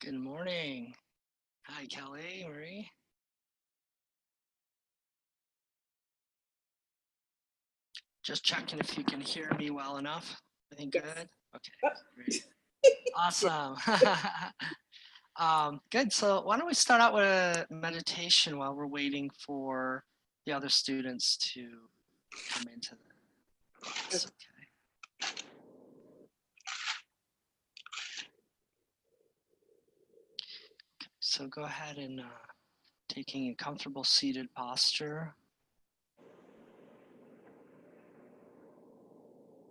Good morning. Hi, Kelly, Marie. Just checking if you can hear me well enough. Everything Yes. good? Okay, great. Awesome. Good. So why don't we start out with a meditation while we're waiting for the other students to come into the class. Okay. So go ahead and taking a comfortable seated posture.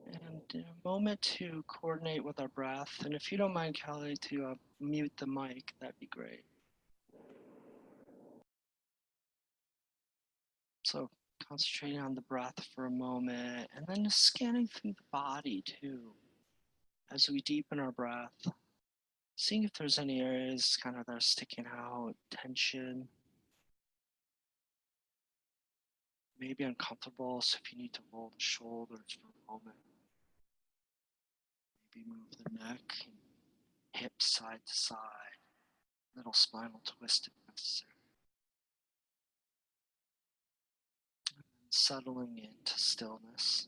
And a moment to coordinate with our breath. And if you don't mind, Kelly, to mute the mic, that'd be great. So concentrating on the breath for a moment and then just scanning through the body too as we deepen our breath, seeing if there's any areas kind of that are sticking out, tension, maybe uncomfortable. So if you need to roll the shoulders for a moment, maybe move the neck and hips side to side, little spinal twist if necessary. Settling into stillness.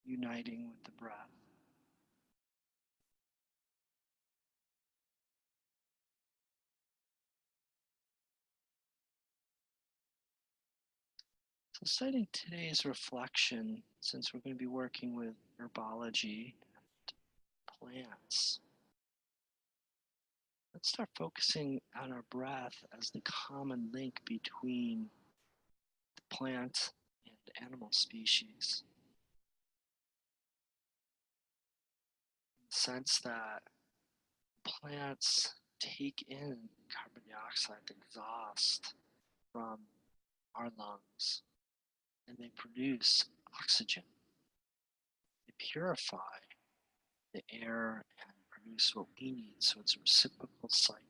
Uniting with the breath. So citing today's reflection, since we're going to be working with herbology and plants, let's start focusing on our breath as the common link between the plant and animal species. In the sense that plants take in carbon dioxide exhaust from our lungs and they produce oxygen. They purify the air and produce what we need. So it's a reciprocal cycle.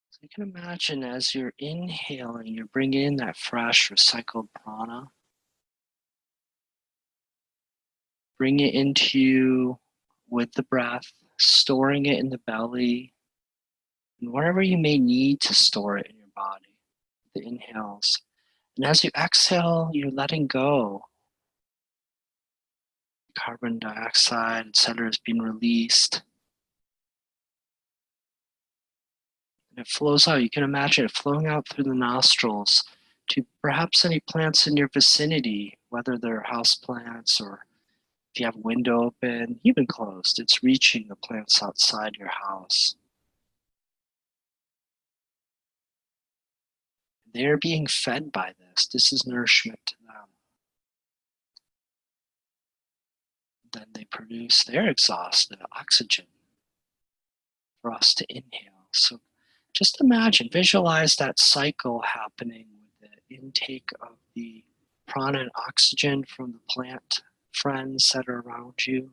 So you can imagine as you're inhaling, you're bringing in that fresh recycled prana. Bring it into you with the breath, storing it in the belly, and wherever you may need to store it in your body, the inhales. And as you exhale, you're letting go. Carbon dioxide, etc., is being released. And it flows out. You can imagine it flowing out through the nostrils to perhaps any plants in your vicinity, whether they're house plants or if you have a window open, even closed, it's reaching the plants outside your house. They're being fed by this. This is nourishment to them. Then they produce their exhaust, the oxygen, for us to inhale. So just imagine, visualize that cycle happening with the intake of the prana and oxygen from the plant friends that are around you,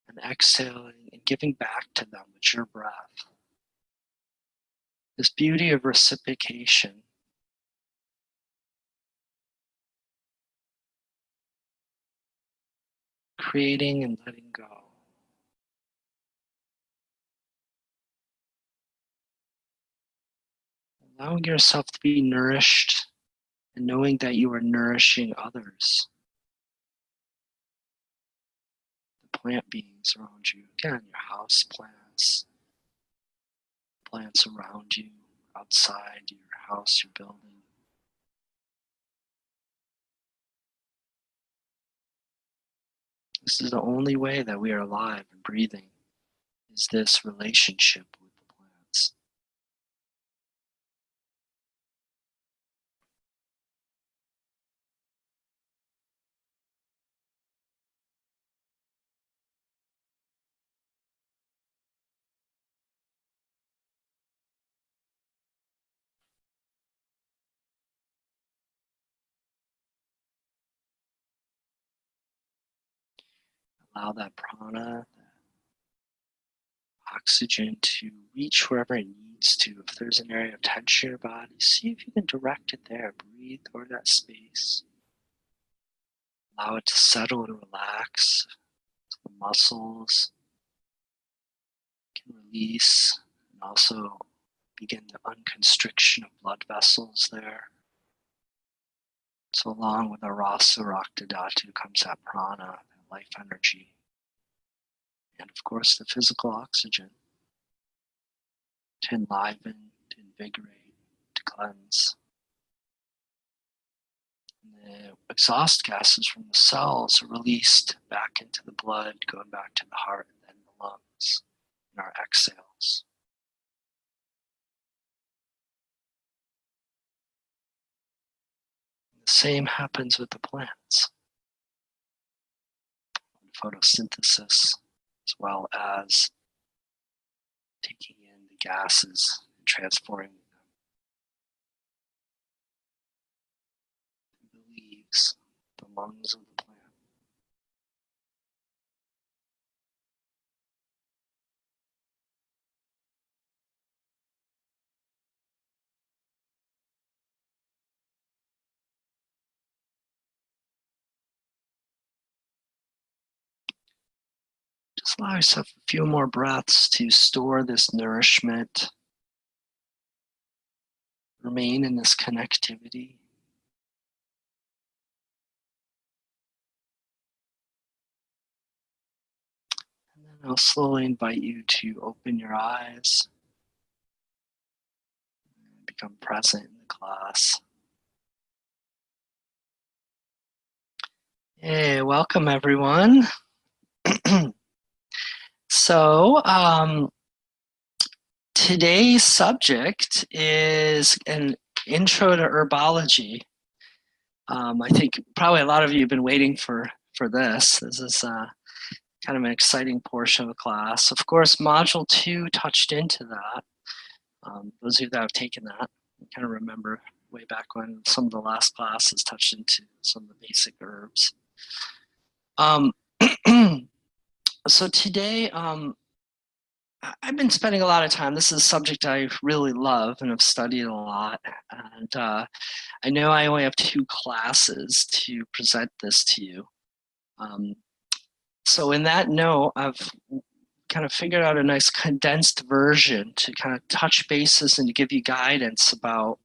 and exhaling and giving back to them with your breath. This beauty of reciprocation. Creating and letting go. Allowing yourself to be nourished and knowing that you are nourishing others. The plant beings around you. Again, your house plants, plants around you, outside your house, your building. This is the only way that we are alive and breathing, is this relationship with the plants. Allow that prana, oxygen to reach wherever it needs to. If there's an area of tension in your body, see if you can direct it there. Breathe toward that space. Allow it to settle and relax. So the muscles can release and also begin the unconstriction of blood vessels there. So along with our Rasa Rakta Dhatu comes that prana, that life energy, and of course the physical oxygen to enliven, to invigorate, to cleanse. And the exhaust gases from the cells are released back into the blood, going back to the heart and then the lungs in our exhales. The same happens with the plants. Photosynthesis, as well as taking in the gases and transforming them through the leaves, the lungs of the plant. Just allow yourself a few more breaths to store this nourishment, remain in this connectivity. And then I'll slowly invite you to open your eyes and become present in the class. Hey, welcome everyone. So, today's subject is an intro to herbology. I think probably a lot of you have been waiting for this. This is kind of an exciting portion of the class. Of course, Module 2 touched into that. Those of you that have taken that, you kind of remember way back when some of the last classes touched into some of the basic herbs. So today, I've been spending a lot of time. This is a subject I really love and have studied a lot. And I know I only have 2 classes to present this to you. So in that note, I've kind of figured out a nice condensed version to kind of touch bases and to give you guidance about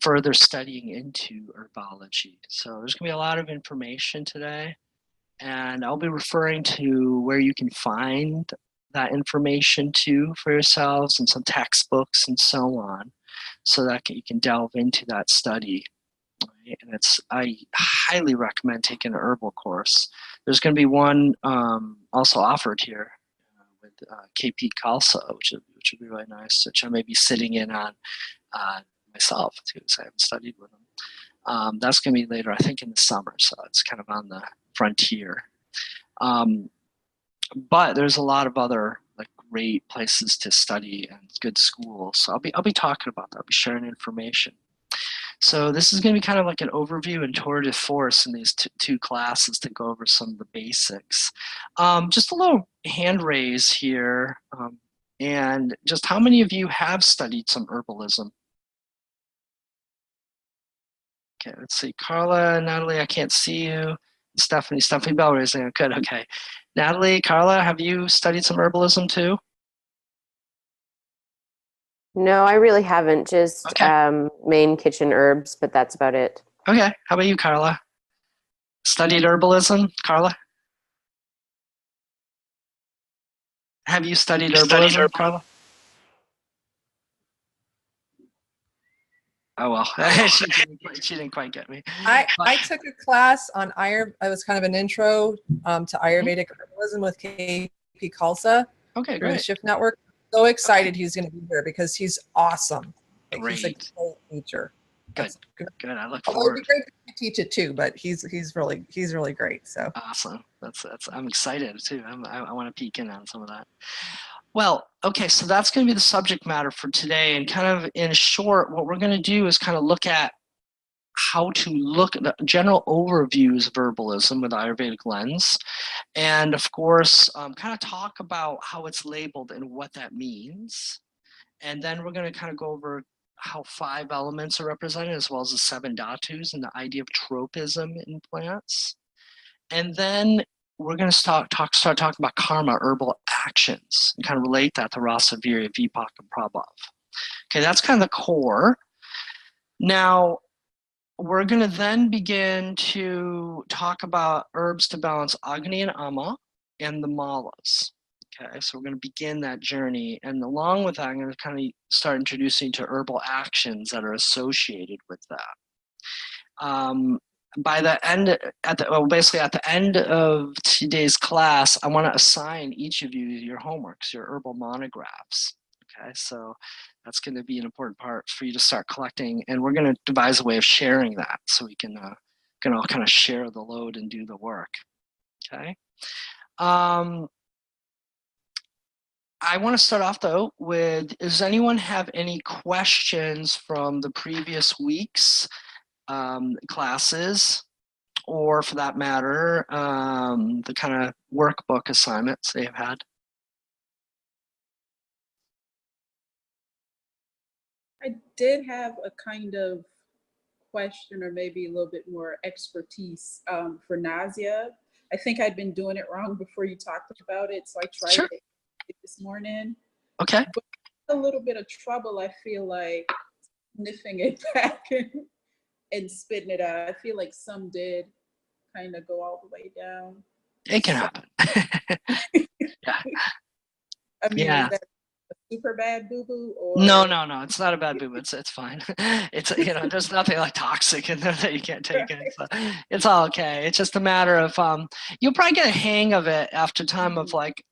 further studying into herbology. So there's going to be a lot of information today. And I'll be referring to where you can find that information too for yourselves and some textbooks and so on, so that you can delve into that study. Right? And I highly recommend taking an herbal course. There's going to be one also offered here with KP Khalsa, which would be really nice, which I may be sitting in on myself too, because I haven't studied with them. That's going to be later, I think, in the summer, so it's kind of on the frontier. But there's a lot of other like great places to study and good schools. So I'll be talking about that. I'll be sharing information. So this is going to be kind of like an overview and tour de force in these two classes to go over some of the basics. Just a little hand raise here. And just how many of you have studied some herbalism? Okay, let's see. Carla, Natalie, I can't see you. Stephanie Bell raising. Good, okay. Natalie, Carla, have you studied some herbalism too? No, I really haven't. Just main kitchen herbs, but that's about it. Okay, how about you, Carla? Studied herbalism, Carla? Have you studied herbalism, Carla? Oh well, she didn't quite get me. I took a class on it was kind of an intro to Ayurvedic herbalism with KP Khalsa. Okay, through great. the Shift Network. So excited he's going to be here because he's awesome. Great. He's a great teacher. Good. I look Although forward. it'd be great to teach it too, but he's really great. So awesome. That's I'm excited too. I want to peek in on some of that. Well, okay, so that's going to be the subject matter for today. And kind of in short, what we're going to do is kind of look at how to look at the general overviews of herbalism with Ayurvedic lens. And of course, kind of talk about how it's labeled and what that means. And then we're going to kind of go over how 5 elements are represented, as well as the 7 dhatus and the idea of tropism in plants. And then we're going to start talking about karma, herbal actions, and kind of relate that to Rasa, Virya, Vipaka, and Prabhav. Okay, that's kind of the core. Now, we're going to then begin to talk about herbs to balance Agni and Ama and the malas. Okay, so we're going to begin that journey. And along with that, I'm going to kind of start introducing to herbal actions that are associated with that. By the end, basically at the end of today's class, I want to assign each of you your homeworks, your herbal monographs. Okay, so that's going to be an important part for you to start collecting, and we're going to devise a way of sharing that so we can all kind of share the load and do the work. Okay. I want to start off though with, does anyone have any questions from the previous week's classes, or for that matter, the kind of workbook assignments they've had? I did have a kind of question, or maybe a little bit more expertise for nausea. I think I'd been doing it wrong before you talked about it, so I tried it this morning. Okay. But a little bit of trouble, I feel like, sniffing it back and spitting it out. I feel like some did kind of go all the way down. It can happen. Yeah. I mean, yeah. Is that a super bad boo-boo? No, it's not a bad boo-boo. It's fine. It's, there's nothing like toxic in there that you can't take in. So it's all okay. It's just a matter of, you'll probably get a hang of it after time of like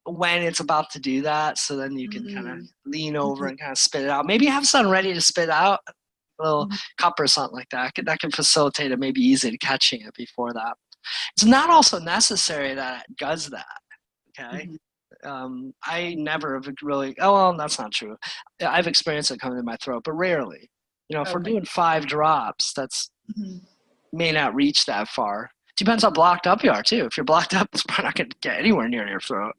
when it's about to do that. So then you can kind of lean over and kind of spit it out. Maybe have something ready to spit out, a little cup or something like that. That can facilitate it, maybe easy to catching it before that. It's not also necessary that it does that. Okay. I never have really, well, that's not true. I've experienced it coming in my throat, but rarely. If we're doing 5 drops, that's may not reach that far. Depends how blocked up you are too. If you're blocked up, it's probably not going to get anywhere near your throat.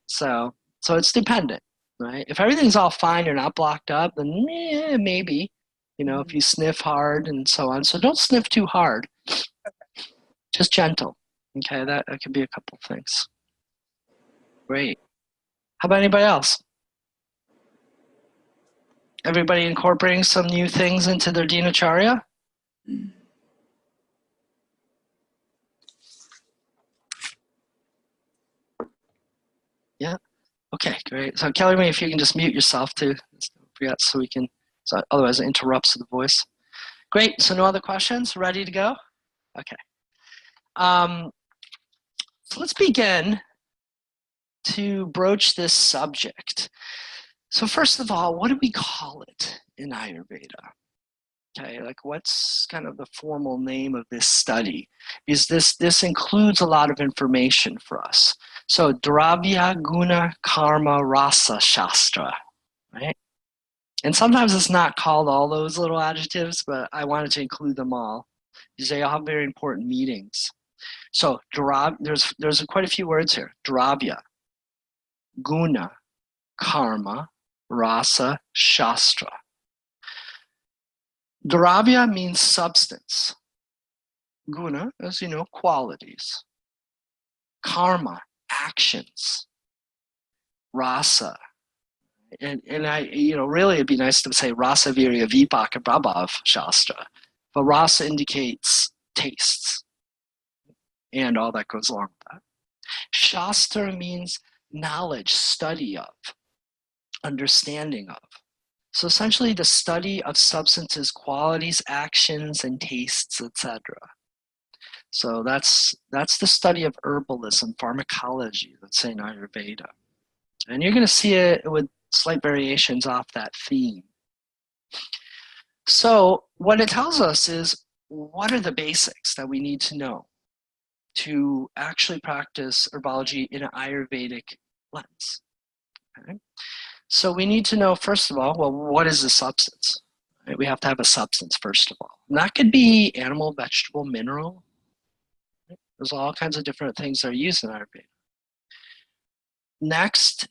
So it's dependent, right? If everything's all fine, you're not blocked up, then maybe, if you sniff hard and so on. So don't sniff too hard. Just gentle. Okay, that could be a couple things. Great. How about anybody else? Everybody incorporating some new things into their dinacharya? Yeah. Okay, great. So Kelly, if you can just mute yourself too, so we can. So otherwise, it interrupts the voice. Great. So no other questions? Ready to go? Okay. So let's begin to broach this subject. So first of all, what do we call it in Ayurveda? Okay, like what's kind of the formal name of this study? Is this includes a lot of information for us. So Dravya, Guna, Karma, Rasa, Shastra, right? And sometimes it's not called all those little adjectives, but I wanted to include them all because they all have very important meanings. So there's quite a few words here. Dravya, Guna, Karma, Rasa, Shastra. Dravya means substance. Guna, as you know, qualities. Karma, actions. Rasa. And I, really it'd be nice to say Rasa, Virya, Vipaka, Prabhav, Shastra. But Rasa indicates tastes and all that goes along with that. Shastra means knowledge, study of, understanding of. So essentially the study of substances, qualities, actions, and tastes, etc. So that's the study of herbalism, pharmacology, let's say in Ayurveda. And you're going to see it with slight variations off that theme. So what it tells us is, what are the basics that we need to know to actually practice herbology in an Ayurvedic lens? Okay. So we need to know, first of all, well, what is the substance? Right? We have to have a substance, first of all. And that could be animal, vegetable, mineral. Right? There's all kinds of different things that are used in Ayurveda. Next,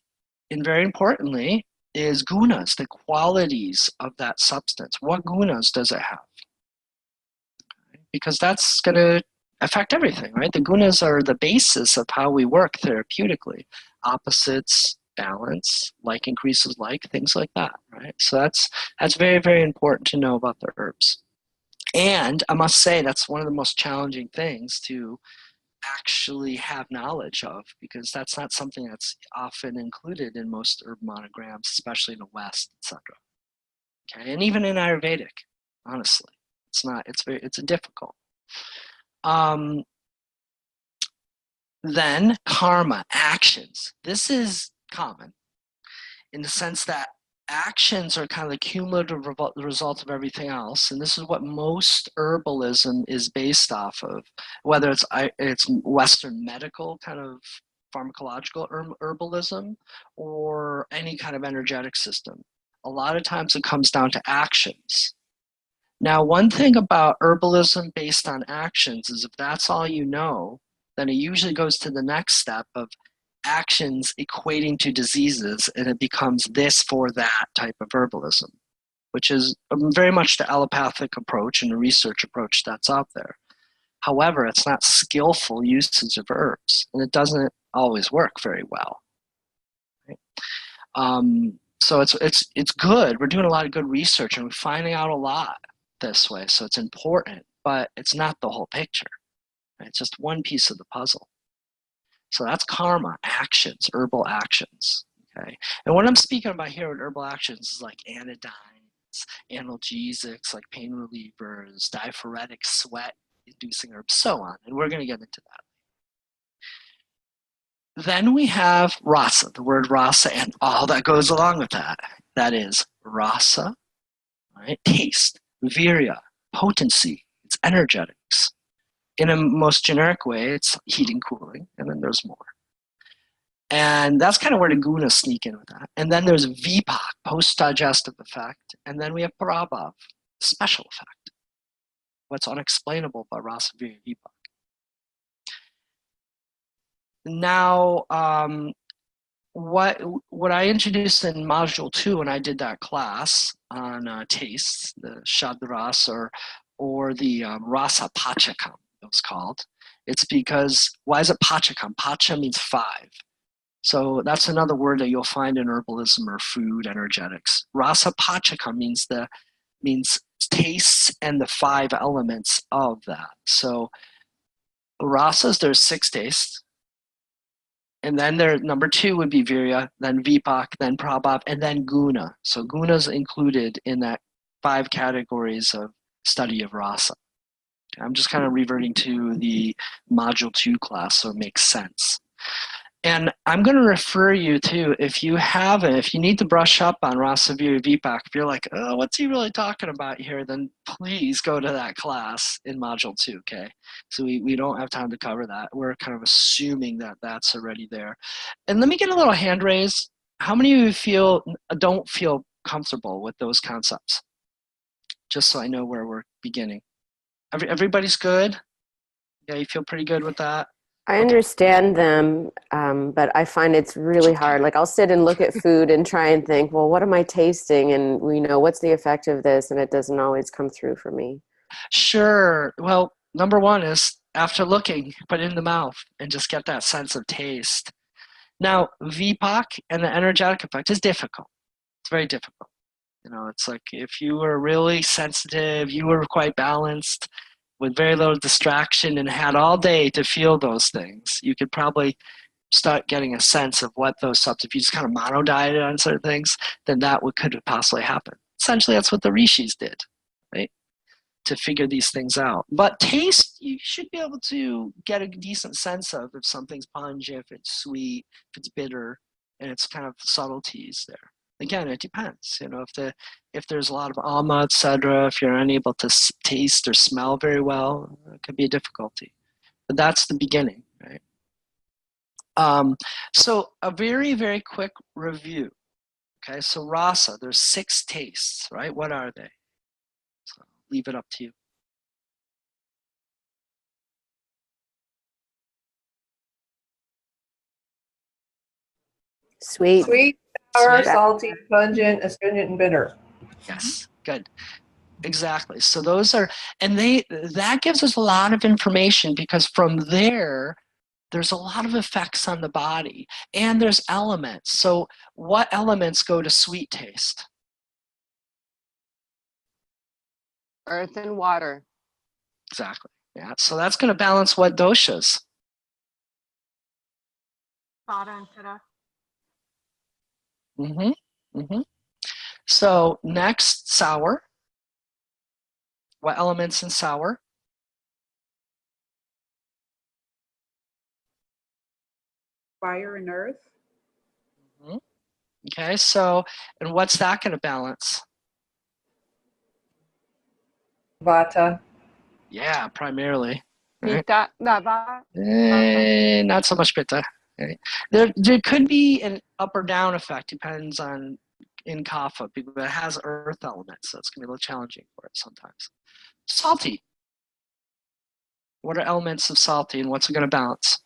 and very importantly, is gunas, the qualities of that substance. What gunas does it have? Okay. Because that's going to affect everything, right? The gunas are the basis of how we work therapeutically. Opposites, balance, like increases like, things like that, right? So that's very, very important to know about the herbs. And I must say that's one of the most challenging things to actually have knowledge of, because that's not something that's often included in most herb monograms, especially in the West, etc. Okay, and even in Ayurvedic, honestly, it's difficult. Then karma, actions. This is common in the sense that actions are kind of the cumulative result of everything else, and this is what most herbalism is based off of, whether it's Western medical kind of pharmacological herbalism or any kind of energetic system. A lot of times it comes down to actions. Now, one thing about herbalism based on actions is if that's all you know, then it usually goes to the next step of actions equating to diseases, and it becomes this for that type of herbalism, which is very much the allopathic approach and the research approach that's out there. However, it's not skillful usage of herbs, and it doesn't always work very well. Right? So it's good. We're doing a lot of good research, and we're finding out a lot this way. So it's important, but it's not the whole picture. Right? It's just one piece of the puzzle. So that's karma, actions, herbal actions. Okay, and what I'm speaking about here with herbal actions is like anodynes, analgesics, like pain relievers, diaphoretic, sweat-inducing herbs, so on. And we're going to get into that. Then we have rasa, the word rasa, and all that goes along with that. That is rasa, right? Taste, virya, potency, it's energetics. In a most generic way, it's heating, cooling, and then there's more. And that's kind of where the gunas sneak in with that. And then there's vipak, post-digestive effect. And then we have prabhav, special effect. What's unexplainable by rasa, virya, vipak. Now, what I introduced in module 2 when I did that class on tastes, the shadras or the rasa pachakam, it was called. It's because, why is it pachakam? Pacha means 5. So that's another word that you'll find in herbalism or food energetics. Rasa pachakam means tastes and the 5 elements of that. So rasas, there's 6 tastes. And then number 2 would be virya, then vipak, then prabhav, and then guna. So guna's included in that 5 categories of study of rasa. I'm just kind of reverting to the module 2 class, so it makes sense. And I'm going to refer you to, if you need to brush up on rasa, virya, vipak, if you're like, oh, what's he really talking about here, then please go to that class in module 2, okay? So we don't have time to cover that. We're kind of assuming that that's already there. And let me get a little hand raise. How many of you don't feel comfortable with those concepts? Just so I know where we're beginning. Everybody's good? Yeah, you feel pretty good with that? I understand them, but I find it's really hard. Like I'll sit and look at food and try and think, well, what am I tasting? And what's the effect of this? And it doesn't always come through for me. Sure. Well, number 1 is after looking, put it in the mouth and just get that sense of taste. Now, vipak and the energetic effect is difficult. It's very difficult. It's like if you were really sensitive, you were quite balanced, with very little distraction and had all day to feel those things, you could probably start getting a sense of what those if you just kind of monodieted on certain things, then that could possibly happen. Essentially, that's what the rishis did, right? To figure these things out. But taste, you should be able to get a decent sense of if something's pungent, if it's sweet, if it's bitter, and it's kind of subtleties there. Again, it depends. If there's a lot of ama, etc., if you're unable to taste or smell very well, it could be a difficulty. But that's the beginning, right? So a very, very quick review. Okay, so rasa, there's 6 tastes, right? What are they? So leave it up to you. Sweet, sour, Sweet. salty, pungent, astringent, and bitter. Yes, good. exactly. So those are, and that gives us a lot of information, because from there's a lot of effects on the body, and there's elements. So what elements go to sweet taste? Earth and water. Exactly. Yeah. So that's going to balance what doshas? Vata and Pitta. Mm-hmm. Mm-hmm. So next, sour. What elements in sour? Fire and earth. Mm-hmm. Okay. So, and what's that going to balance? Vata. Yeah, primarily. Right? Pitta, Vata. Not so much pitta. Okay. There could be an up or down effect, depends on in kapha, because it has earth elements, so it's going to be a little challenging for it sometimes. Salty. What are elements of salty, and what's it going to balance?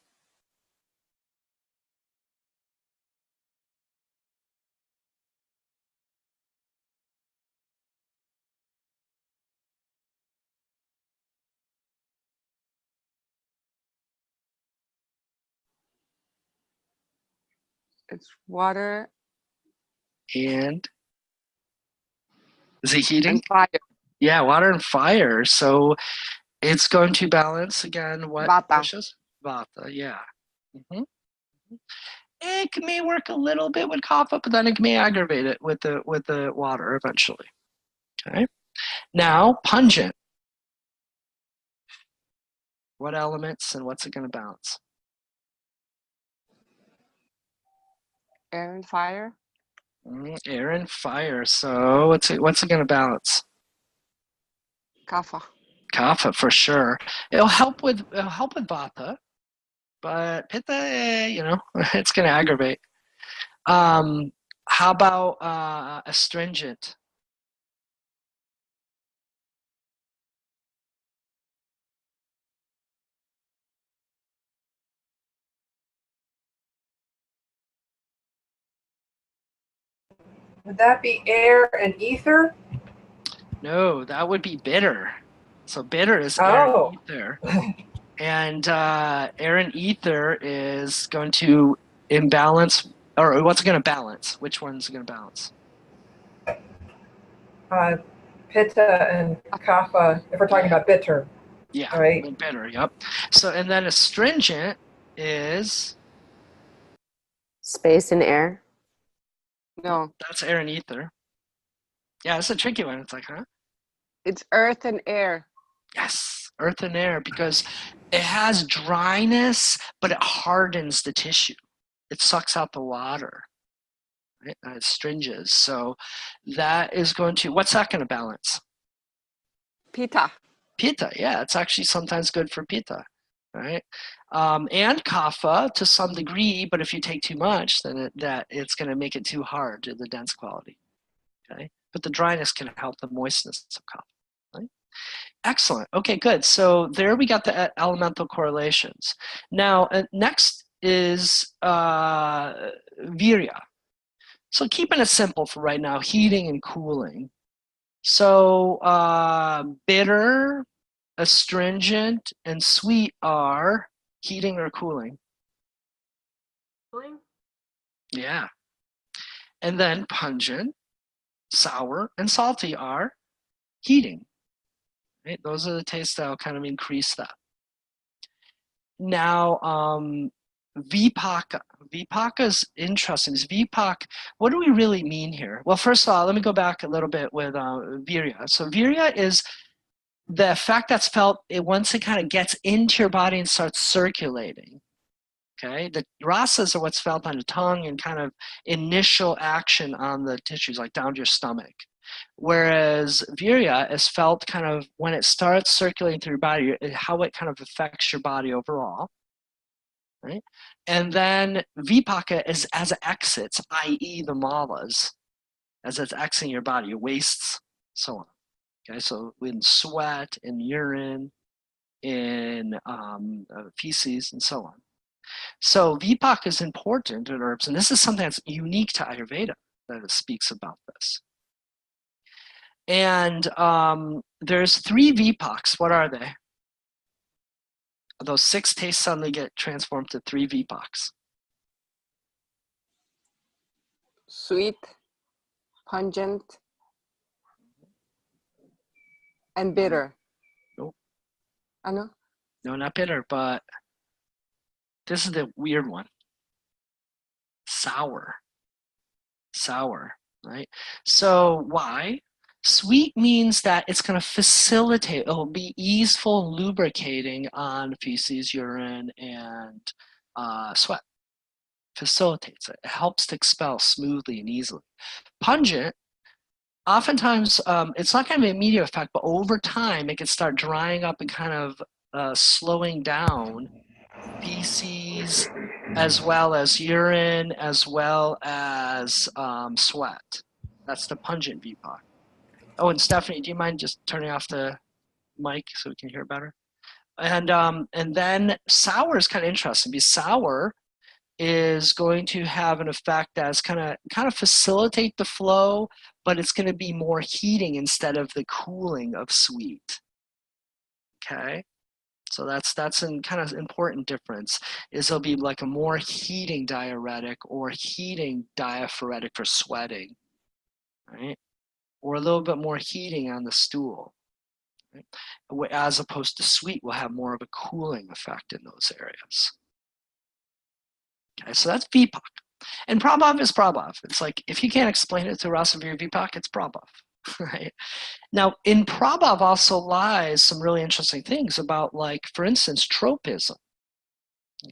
It's water And is it heating? and fire. Yeah, water and fire. So it's going to balance again what Vata. doshas? Vata, yeah. Mm-hmm. It may work a little bit with kapha, but then it may aggravate it with the water eventually. Okay. Now, pungent. What elements and what's it going to balance? Air and fire. Air and fire. So what's it going to balance? Kapha. Kapha for sure. It'll help with vata, but pitta, it's going to aggravate. How about astringent? Would that be air and ether? No, that would be bitter. So bitter is air and Oh. ether. And air and ether is going to imbalance, or what's it going to balance? Which one's going to balance? Pitta and kapha, if we're talking about bitter. Yeah, Right. bitter, yep. So, and then astringent is, Space and air. No, that's air and ether. Yeah, it's a tricky one. It's like, huh? it's earth and air. Yes, earth and air, because it has dryness, but it hardens the tissue. It sucks out the water. Right? It stringes. So that is going to, what's that going to balance? Pitta. Pitta, yeah, it's actually sometimes good for pitta, right? And kapha to some degree, but if you take too much, then it's going to make it too hard to the dense quality, okay? But the dryness can help the moistness of kapha, right? Excellent. Okay, good. So there we got the elemental correlations. Now, next is virya. So keeping it simple for right now, heating and cooling. So bitter, astringent, and sweet are heating or cooling. Cooling. Yeah. And then pungent, sour, and salty are heating. Right? Those are the tastes that will kind of increase that. Now, vipaka. Vipaka is interesting. Is vipak, what do we really mean here? Well, first of all, let me go back a little bit with virya. So virya is the effect that's felt once it kind of gets into your body and starts circulating. Okay, the rasas are what's felt on the tongue and kind of initial action on the tissues, like down to your stomach. Whereas virya is felt kind of when it starts circulating through your body, how it kind of affects your body overall. Right? And then vipaka is as it exits, i.e. the malas, as it's exiting your body, your wastes, so on. Okay, so in sweat, in urine, in feces, and so on. So vipaka is important in herbs, and this is something that's unique to Ayurveda that it speaks about this. And there's 3 VPOCs. What are they? Those 6 tastes suddenly get transformed to 3 VPOCs. Sweet, pungent, and bitter. Nope. Ano? No, not bitter, but this is the weird one. Sour. Sour, right? So why? Sweet means that it's going to facilitate, it'll be easeful lubricating on feces, urine, and sweat. Facilitates it. It helps to expel smoothly and easily. Pungent, oftentimes it's not going to be an immediate effect, but over time it can start drying up and kind of slowing down feces, as well as urine, as well as sweat. That's the pungent VPOC. Oh, and Stephanie, do you mind just turning off the mic so we can hear better? And then sour is kind of interesting because sour is going to have an effect that's kind of facilitate the flow, but it's going to be more heating instead of the cooling of sweet. Okay. So that's a kind of important difference, is it'll be like a more heating diuretic or heating diaphoretic for sweating, right? Or a little bit more heating on the stool, right? As opposed to sweet will have more of a cooling effect in those areas. Okay, so that's VPOC. And Prabhav is Prabhav. It's like, if you can't explain it to us of your VPOC, it's Prabhav, right? Now, in Prabhav also lies some really interesting things about, like, for instance, tropism.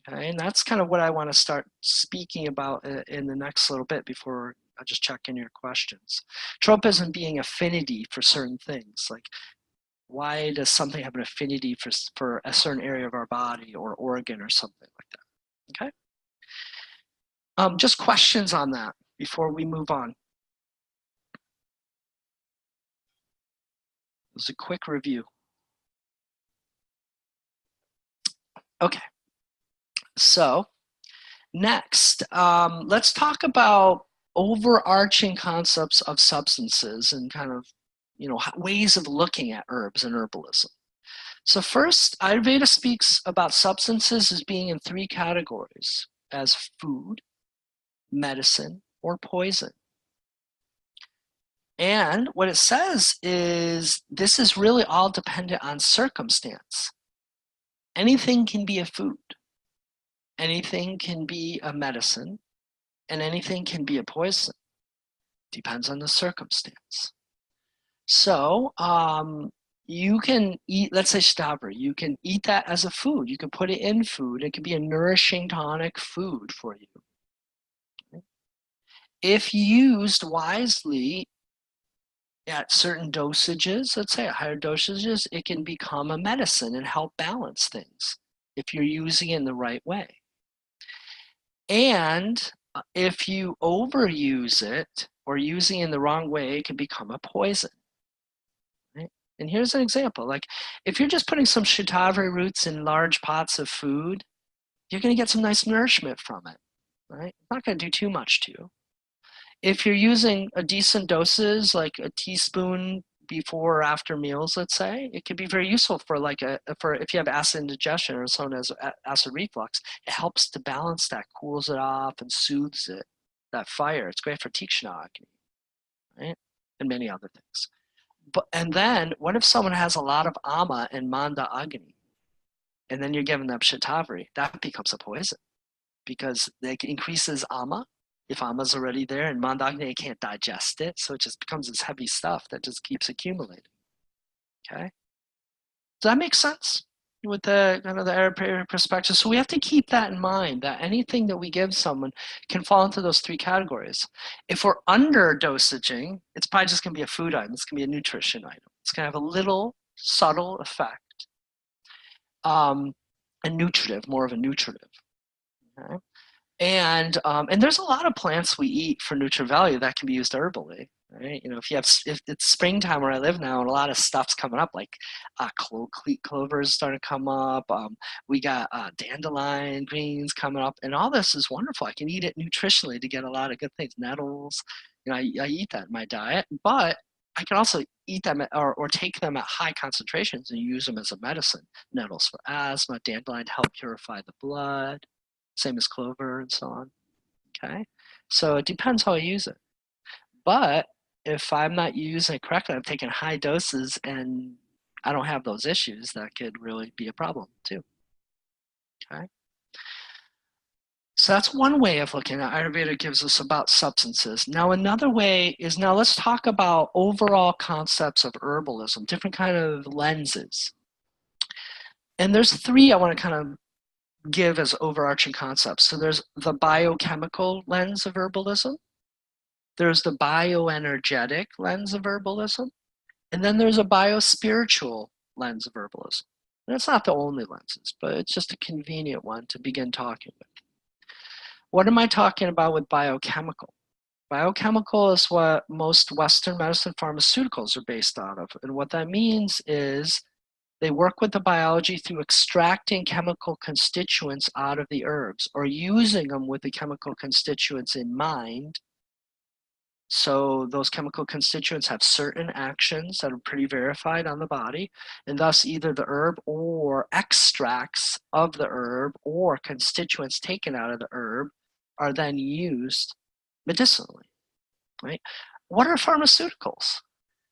Okay, and that's kind of what I want to start speaking about in the next little bit before I just check in your questions. Tropism being affinity for certain things, like why does something have an affinity for a certain area of our body or organ or something like that, okay? Just questions on that before we move on. It was a quick review. Okay, so next, let's talk about overarching concepts of substances and kind of, ways of looking at herbs and herbalism. So first, Ayurveda speaks about substances as being in 3 categories: as food, medicine, or poison. And what it says is this is really all dependent on circumstance. Anything can be a food, anything can be a medicine, and anything can be a poison. Depends on the circumstance. So you can eat, let's say shtabri, you can eat that as a food. You can put it in food. It can be a nourishing tonic food for you. If used wisely at certain dosages, let's say at higher dosages, it can become a medicine and help balance things if you're using it in the right way. And if you overuse it or using it in the wrong way, it can become a poison. Right? And here's an example. Like, if you're just putting some shatavari roots in large pots of food, you're going to get some nice nourishment from it. Right? It's not going to do too much to you. If you're using a decent doses, like a teaspoon before or after meals, let's say, it can be very useful for if you have acid indigestion or something as acid reflux. It helps to balance that, cools it off, and soothes it. That fire. It's great for Tikshna Agni, right? And many other things. And then, what if someone has a lot of ama and manda agni, and then you're giving them shatavari? That becomes a poison because it increases ama. If ama's already there, and manda agni can't digest it, so it just becomes this heavy stuff that just keeps accumulating. Okay, does that make sense with the kind of the Ayurvedic perspective? So we have to keep that in mind, that anything that we give someone can fall into those 3 categories. If we're under dosaging, it's probably just going to be a food item. It's going to be a nutrition item. It's going to have a little subtle effect, a nutritive, more of a nutritive. Okay? And there's a lot of plants we eat for nutrient value that can be used herbally, right? If it's springtime where I live now, and a lot of stuff's coming up, like clover is starting to come up. We got dandelion greens coming up, and all this is wonderful. I can eat it nutritionally to get a lot of good things. Nettles, I eat that in my diet, but I can also eat them or take them at high concentrations and use them as a medicine. Nettles for asthma, dandelion to help purify the blood, same as clover and so on. Okay, so it depends how I use it. But if I'm not using it correctly, I'm taking high doses and I don't have those issues, that could really be a problem too. Okay. So that's one way of looking at Ayurveda gives us about substances. Now another way is, now let's talk about overall concepts of herbalism, different kind of lenses. And there's three I want to kind of give as overarching concepts. So there's the biochemical lens of herbalism, there's the bioenergetic lens of herbalism, and then there's a biospiritual lens of herbalism. And it's not the only lenses, but it's just a convenient one to begin talking with. What am I talking about with biochemical? Biochemical is what most Western medicine pharmaceuticals are based out of. And what that means is they work with the biology through extracting chemical constituents out of the herbs or using them with the chemical constituents in mind. So those chemical constituents have certain actions that are pretty verified on the body, and thus either the herb or extracts of the herb or constituents taken out of the herb are then used medicinally, right? What are pharmaceuticals?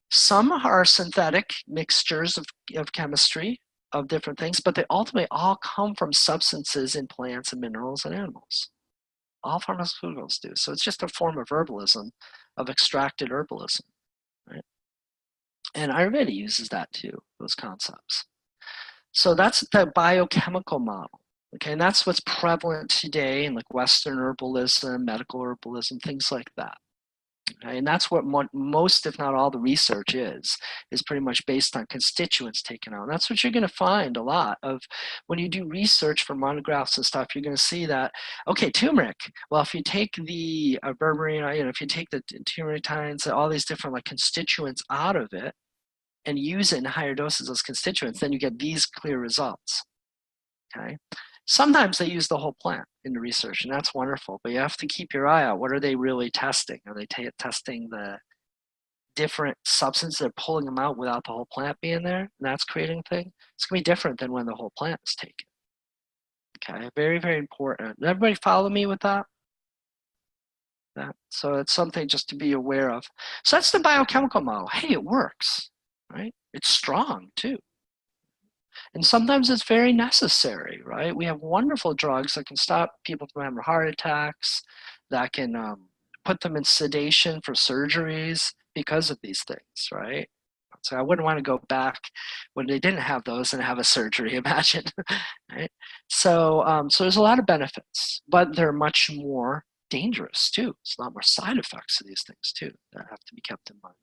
Some are synthetic mixtures of chemistry, of different things, but they ultimately all come from substances in plants and minerals and animals. All pharmaceuticals do. So it's just a form of herbalism, of extracted herbalism, right? And Ayurveda uses that too, those concepts. So that's the biochemical model, okay? And that's what's prevalent today in like Western herbalism, medical herbalism, things like that. Okay? And that's what most, if not all, the research is pretty much based on constituents taken out. And that's what you're going to find a lot of when you do research for monographs and stuff. You're going to see that, okay, turmeric. Well, if you take the berberine, if you take the turmericines, all these different like constituents out of it and use it in higher doses as constituents, then you get these clear results. Okay. Sometimes they use the whole plant in the research, and that's wonderful, but you have to keep your eye out. What are they really testing? Are they testing the different substances? They're pulling them out without the whole plant being there, and that's creating a thing? It's going to be different than when the whole plant is taken. Okay, very, very important. Everybody follow me with that? So it's something just to be aware of. So that's the biochemical model. Hey, it works, right? It's strong too. And sometimes it's very necessary, right? We have wonderful drugs that can stop people from having heart attacks, that can put them in sedation for surgeries because of these things, right? So I wouldn't want to go back when they didn't have those and have a surgery, imagine, right? So, so there's a lot of benefits, but they're much more dangerous too. There's a lot more side effects to these things too that have to be kept in mind.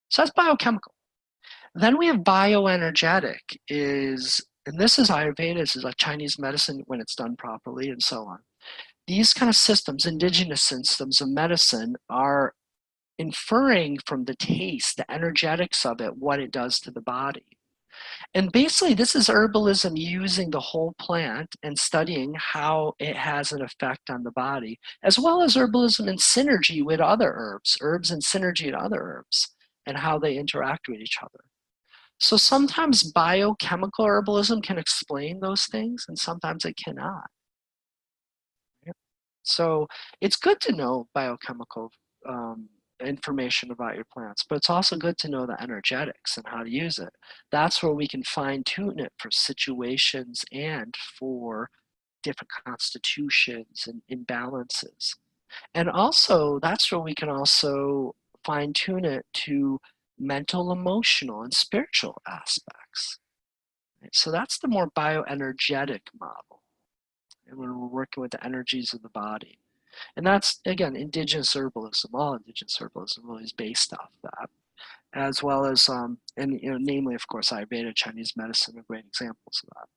So that's biochemical. Then we have bioenergetic, and this is Ayurveda, this is like Chinese medicine when it's done properly and so on. These kind of systems, indigenous systems of medicine, are inferring from the taste, the energetics of it, what it does to the body. And basically this is herbalism using the whole plant and studying how it has an effect on the body, as well as herbalism in synergy with other herbs in synergy with other herbs, and how they interact with each other. So sometimes biochemical herbalism can explain those things, and sometimes it cannot. So it's good to know biochemical information about your plants, but it's also good to know the energetics and how to use it. That's where we can fine tune it for situations and for different constitutions and imbalances. And also, that's where we can also fine tune it to mental, emotional, and spiritual aspects. Right? So that's the more bioenergetic model, and when we're working with the energies of the body. And that's, again, indigenous herbalism. All indigenous herbalism really is based off that, as well as, and namely, of course, Ayurveda, Chinese medicine are great examples of that.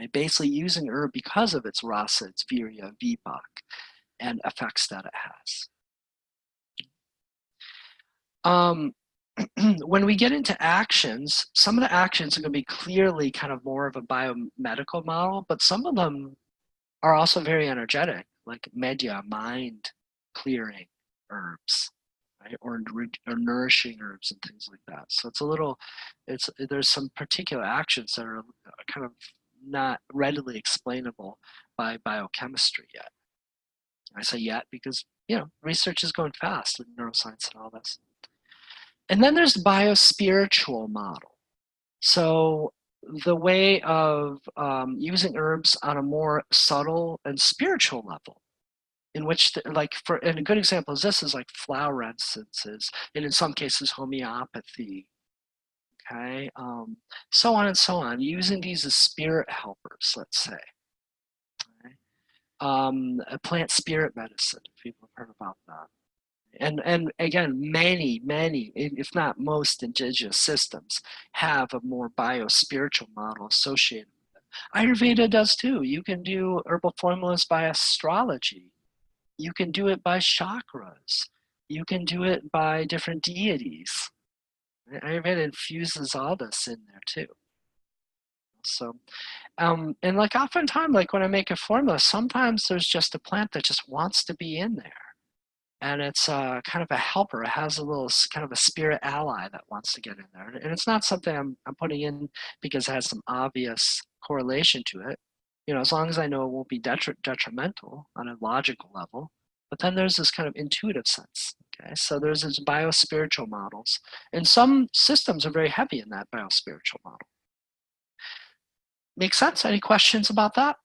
And basically using herb because of its rasa, its virya, vipak, and effects that it has. When we get into actions, some of the actions are going to be clearly kind of more of a biomedical model, but some of them are also very energetic, like medya, mind clearing herbs. right? Or nourishing herbs and things like that. So it's a little, there's some particular actions that are kind of not readily explainable by biochemistry yet. I say yet because, you know, research is going fast with neuroscience and all this. And then there's the biospiritual model. So the way of using herbs on a more subtle and spiritual level, in which, and a good example is this is like flower essences, and in some cases homeopathy, okay, so on and so on, using these as spirit helpers, let's say. Okay? A plant spirit medicine, if people have heard about that. And again, many, if not most indigenous systems have a more bio-spiritual model associated with it. Ayurveda does too. You can do herbal formulas by astrology. You can do it by chakras. You can do it by different deities. Ayurveda infuses all this in there too. So, and like oftentimes, like when I make a formula, sometimes there's just a plant that just wants to be in there. And it's kind of a helper. It has a little kind of a spirit ally that wants to get in there. And it's not something I'm putting in because it has some obvious correlation to it. You know, as long as I know it won't be detrimental on a logical level. But then there's this kind of intuitive sense. Okay, so there's these bio-spiritual models. And some systems are very heavy in that bio-spiritual model. Make sense? Any questions about that?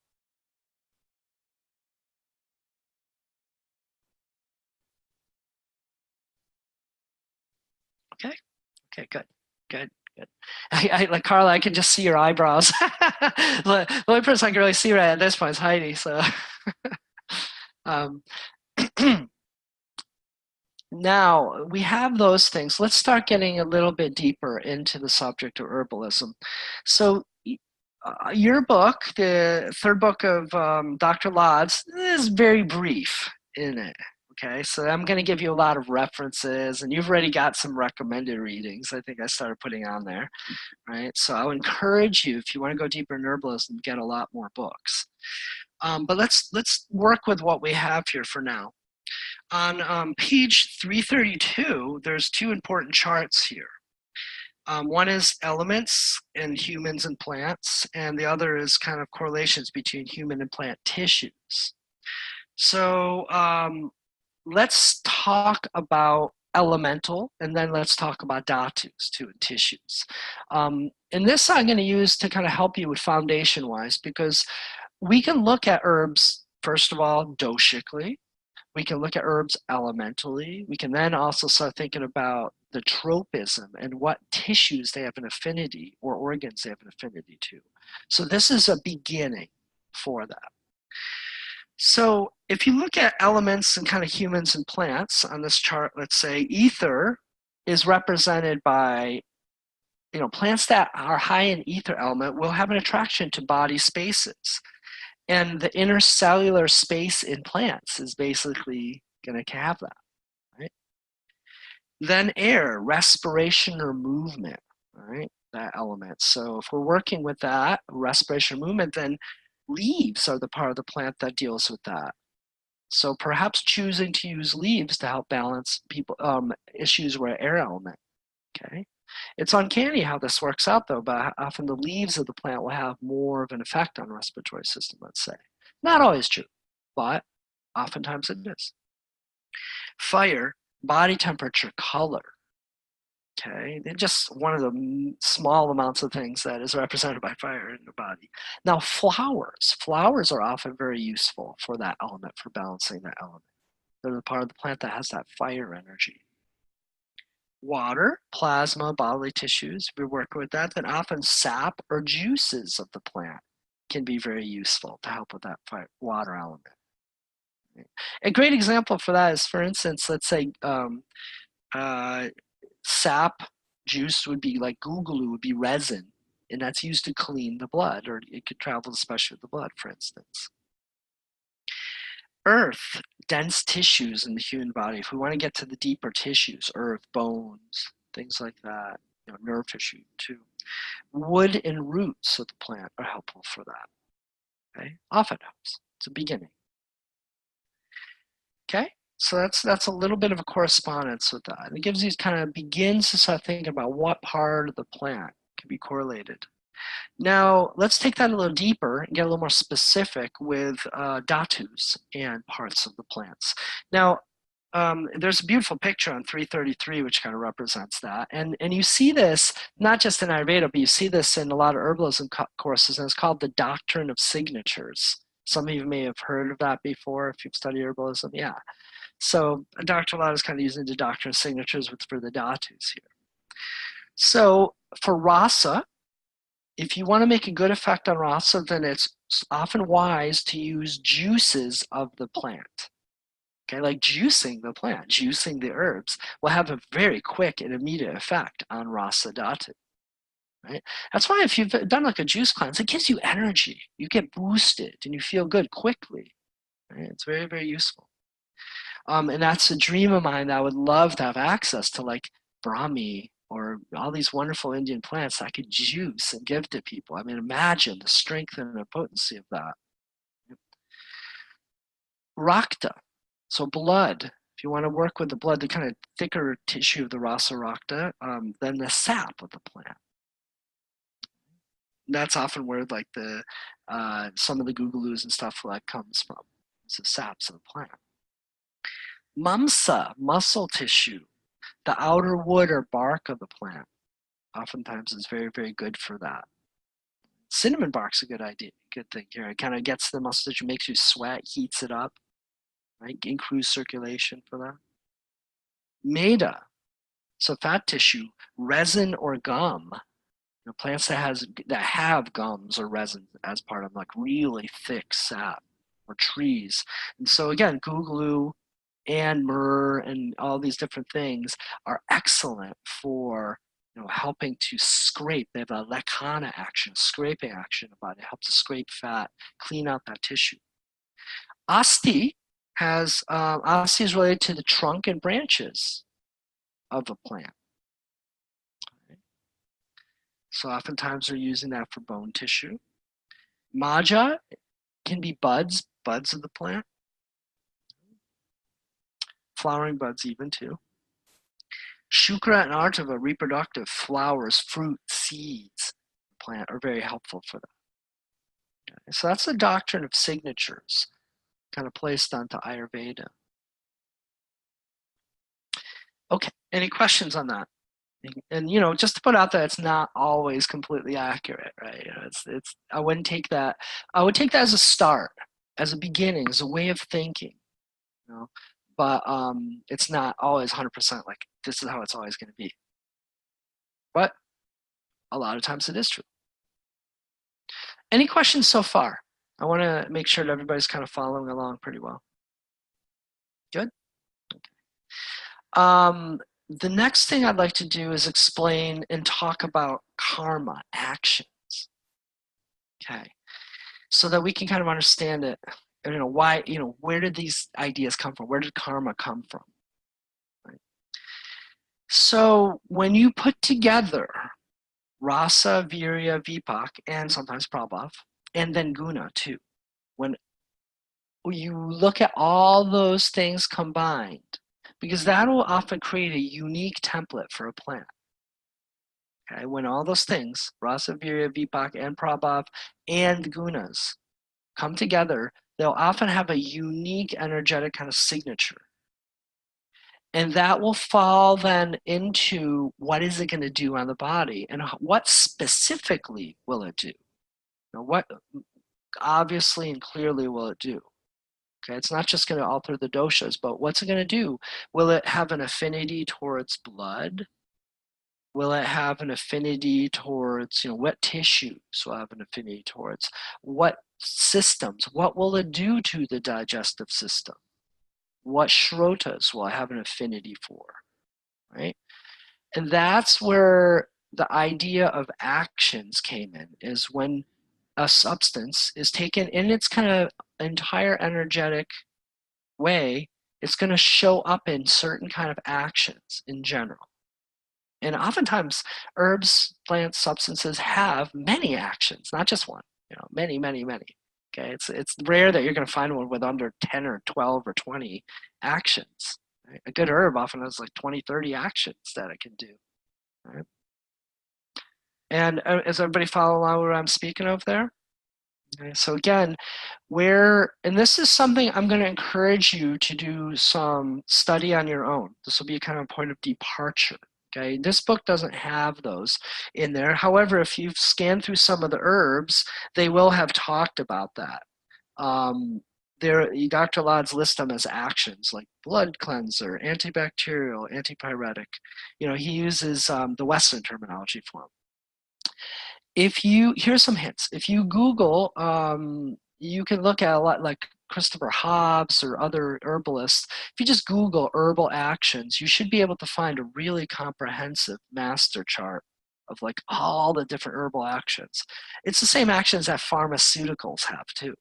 Okay. Okay, good. Like Carla, I can just see your eyebrows. The only person I can really see right at this point is Heidi. So, now we have those things. Let's start getting a little bit deeper into the subject of herbalism. So, your book, the third book of Dr. Lodd's, is very brief in it. Okay, so I'm going to give you a lot of references, and you've already got some recommended readings. I think I started putting on there, right? So I would encourage you, if you want to go deeper in herbalism, get a lot more books. But let's work with what we have here for now. On page 332, there's two important charts here. One is elements in humans and plants, and the other is kind of correlations between human and plant tissues. So let's talk about elemental, and then let's talk about dhatus too, and tissues. And this I'm going to use to kind of help you with foundation-wise, because we can look at herbs, first of all, doshically. We can look at herbs elementally. We can then also start thinking about the tropism and what tissues they have an affinity or organs they have an affinity to. So this is a beginning for that. So if you look at elements and kind of humans and plants on this chart, let's say ether is represented by, you know, plants that are high in ether element will have an attraction to body spaces. And the intercellular space in plants is basically going to have that, right? Then air, respiration or movement, right? That element. So if we're working with that, respiration or movement, then leaves are the part of the plant that deals with that. So perhaps choosing to use leaves to help balance people issues with air element, okay? It's uncanny how this works out though, but often the leaves of the plant will have more of an effect on the respiratory system, let's say. Not always true, but oftentimes it is. Fire, body temperature, color. Okay, they're just one of the small amounts of things that is represented by fire in the body. Now flowers are often very useful for that element, for balancing that element. They're the part of the plant that has that fire energy. Water, plasma, bodily tissues, if we work with that, then often sap or juices of the plant can be very useful to help with that water element. A great example for that is, for instance, let's say sap juice would be like gugulu, would be resin, and that's used to clean the blood, or it could travel especially with the blood, for instance. Earth, dense tissues in the human body. If we want to get to the deeper tissues, earth, bones, things like that, you know, nerve tissue too. Wood and roots of the plant are helpful for that. Okay, often helps. It's a beginning. Okay, So that's a little bit of a correspondence with that. And it gives you kind of begins to start thinking about what part of the plant can be correlated. Now, let's take that a little deeper and get a little more specific with dhatus and parts of the plants. Now, there's a beautiful picture on 333 which kind of represents that. And you see this not just in Ayurveda, but you see this in a lot of herbalism courses, and it's called the doctrine of signatures. Some of you may have heard of that before if you've studied herbalism. Yeah. So Dr. Lott is kind of using the doctrine of signatures for the dhatus here. So for rasa, if you want to make a good effect on rasa, then it's often wise to use juices of the plant. Okay, like juicing the plant, juicing the herbs will have a very quick and immediate effect on rasa dhatu. Right? That's why if you've done like a juice cleanse, it gives you energy. You get boosted and you feel good quickly. Right? It's very, very useful. And that's a dream of mine that I would love to have access to, like Brahmi or all these wonderful Indian plants that I could juice and give to people. I mean, imagine the strength and the potency of that. Rakta, so blood. If you want to work with the blood, the kind of thicker tissue of the rasa rakta, then the sap of the plant. That's often where like the some of the gugulus and stuff like comes from. It's the saps of the plant. Mamsa, muscle tissue, the outer wood or bark of the plant, oftentimes is very, very good for that. Cinnamon bark's a good idea, good thing here. It kind of gets the muscle tissue, makes you sweat, heats it up, right? Increase circulation for that. Maida, so fat tissue, resin or gum. You know, plants that have gums or resin as part of like really thick sap, or trees. And so again, gugulu and myrrh and all these different things are excellent for helping to scrape. They have a lekhana action, scraping action about it. It helps to scrape fat, clean out that tissue. Asti is related to the trunk and branches of a plant. So oftentimes they're using that for bone tissue. Maja can be buds of the plant. Flowering buds even too. Shukra and Artava, reproductive, flowers, fruit, seeds, plant are very helpful for that. Okay, so that's the doctrine of signatures, kind of placed onto Ayurveda. Okay, any questions on that? And just to put out that it's not always completely accurate, right? It's I wouldn't take that. I would take that as a start, as a beginning, as a way of thinking. But it's not always 100% like this is how it's always going to be. But a lot of times it is true. Any questions so far? I want to make sure that everybody's kind of following along pretty well. Good? Okay. The next thing I'd like to do is explain and talk about karma, actions. Okay. So that we can kind of understand it. Why, where did these ideas come from? Where did karma come from? Right. So when you put together rasa, virya, vipak, and sometimes prabhav, and then guna too, when you look at all those things combined, because that will often create a unique template for a plant. Okay, when all those things, rasa, virya, vipak, and prabhav, and gunas come together, they'll often have a unique energetic kind of signature. And that will fall then into what is it going to do on the body and what specifically will it do? What obviously and clearly will it do? Okay, it's not just going to alter the doshas, but what's it going to do? Will it have an affinity towards blood? Will it have an affinity towards, what tissues will have an affinity towards? What systems? What will it do to the digestive system? What shrotas will it have an affinity for, right? And that's where the idea of actions came in, is when a substance is taken in its kind of entire energetic way, it's going to show up in certain kind of actions in general. And oftentimes herbs, plants, substances have many actions, not just one, many, many, many. Okay, it's rare that you're going to find one with under 10 or 12 or 20 actions. Right? A good herb often has like 20, 30 actions that it can do. Right? And is everybody following along what I'm speaking of there? Okay, so again, and this is something I'm going to encourage you to do some study on your own. This will be a kind of point of departure. Okay, this book doesn't have those in there. However, if you've scanned through some of the herbs, they will have talked about that. Dr. Lodz lists them as actions like blood cleanser, antibacterial, antipyretic. He uses the Western terminology for them. Here's some hints. If you Google, you can look at a lot like Christopher Hobbs or other herbalists. If you just Google herbal actions, you should be able to find a really comprehensive master chart of like all the different herbal actions. It's the same actions that pharmaceuticals have too.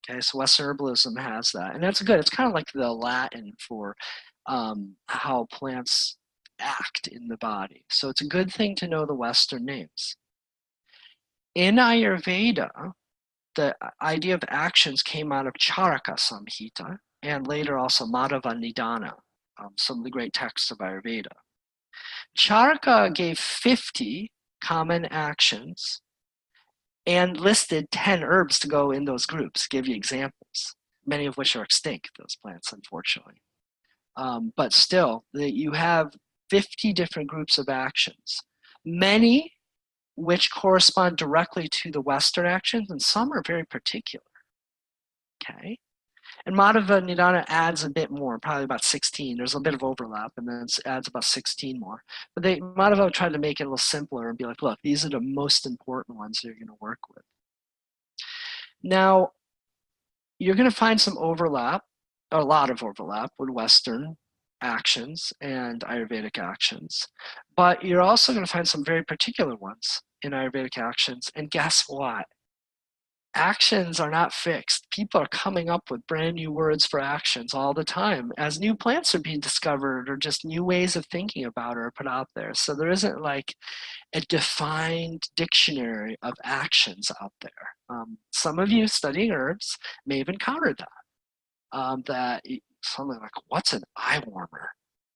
Okay, so Western herbalism has that, and that's good. It's kind of like the Latin for how plants act in the body. So it's a good thing to know the Western names. In Ayurveda, the idea of actions came out of Charaka Samhita and later also Madhava Nidana, some of the great texts of Ayurveda. Charaka gave 50 common actions and listed 10 herbs to go in those groups, give you examples, many of which are extinct, those plants, unfortunately. But still, you have 50 different groups of actions. Many which correspond directly to the Western actions, and some are very particular. Okay, and Madhava Nidana adds a bit more, probably about 16. There's a bit of overlap, and then it adds about 16 more. But Madhava tried to make it a little simpler and be like, look, these are the most important ones that you're going to work with. Now, you're going to find some overlap, a lot of overlap with Western actions and Ayurvedic actions, but you're also going to find some very particular ones in Ayurvedic actions. And guess what? Actions are not fixed. People are coming up with brand new words for actions all the time as new plants are being discovered or just new ways of thinking about it are put out there. So there isn't like a defined dictionary of actions out there. Some of you studying herbs may have encountered that. That something like, what's an eye warmer?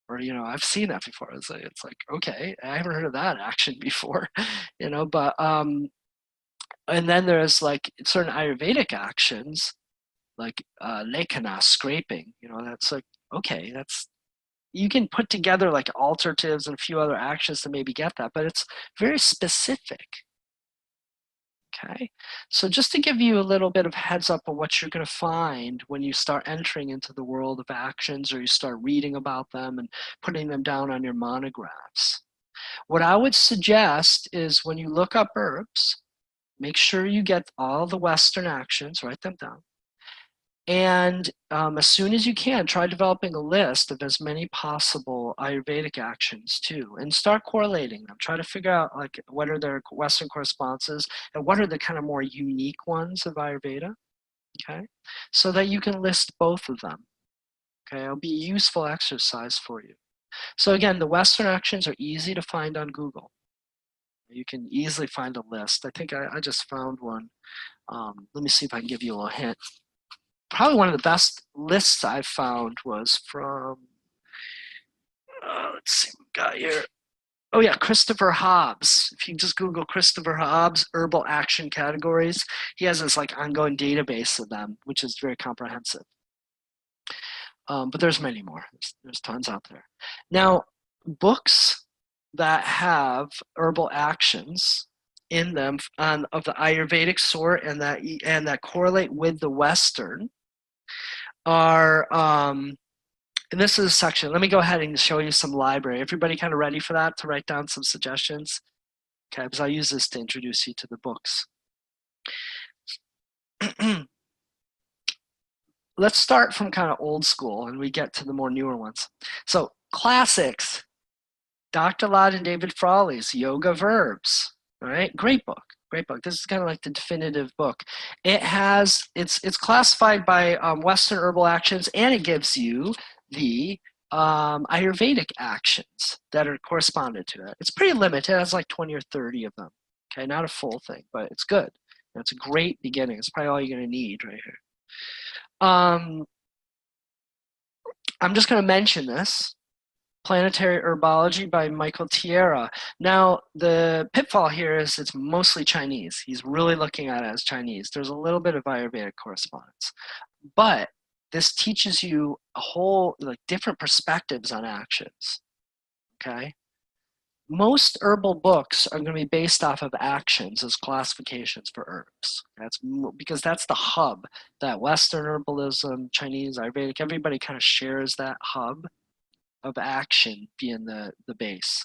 Or, I've seen that before. It's like, okay, I haven't heard of that action before, but, and then there's like certain Ayurvedic actions, like lekana, scraping, that's like, okay, you can put together like alteratives and a few other actions to maybe get that, but it's very specific. Okay, so just to give you a little bit of heads up of what you're going to find when you start entering into the world of actions or you start reading about them and putting them down on your monographs. What I would suggest is when you look up herbs, make sure you get all the Western actions, write them down. And as soon as you can, try developing a list of as many possible Ayurvedic actions too, and start correlating them. Try to figure out like what are their Western correspondences and what are the kind of more unique ones of Ayurveda, okay? So that you can list both of them, okay? It'll be a useful exercise for you. So again, the Western actions are easy to find on Google. You can easily find a list. I think I just found one. Let me see if I can give you a little hint. Probably one of the best lists I've found was from, let's see what we got here. Oh yeah, Christopher Hobbs. If you just Google Christopher Hobbs herbal action categories, he has this like ongoing database of them, which is very comprehensive. But there's many more. There's tons out there. Now, books that have herbal actions in them of the Ayurvedic sort and that correlate with the Western are, and this is a section. Let me go ahead and show you some library. Everybody kind of ready for that, to write down some suggestions? Okay, because I'll use this to introduce you to the books. Let's start from kind of old school and we get to the more newer ones. So classics, Dr. Lodz and David Frawley's Yoga Verbs, all right? Great book, great book. This is kind of like the definitive book. It's classified by Western herbal actions, and it gives you the Ayurvedic actions that are corresponded to it. It's pretty limited. It has like 20 or 30 of them. Okay, not a full thing, but it's good. That's a great beginning. It's probably all you're going to need right here. I'm just going to mention this. Planetary Herbology by Michael Tierra. Now, the pitfall here is it's mostly Chinese. He's really looking at it as Chinese. There's a little bit of Ayurvedic correspondence. But this teaches you a whole, like, different perspectives on actions, okay? Most herbal books are going to be based off of actions as classifications for herbs. Because that's the hub that Western herbalism, Chinese, Ayurvedic, everybody kind of shares that hub of action being the base.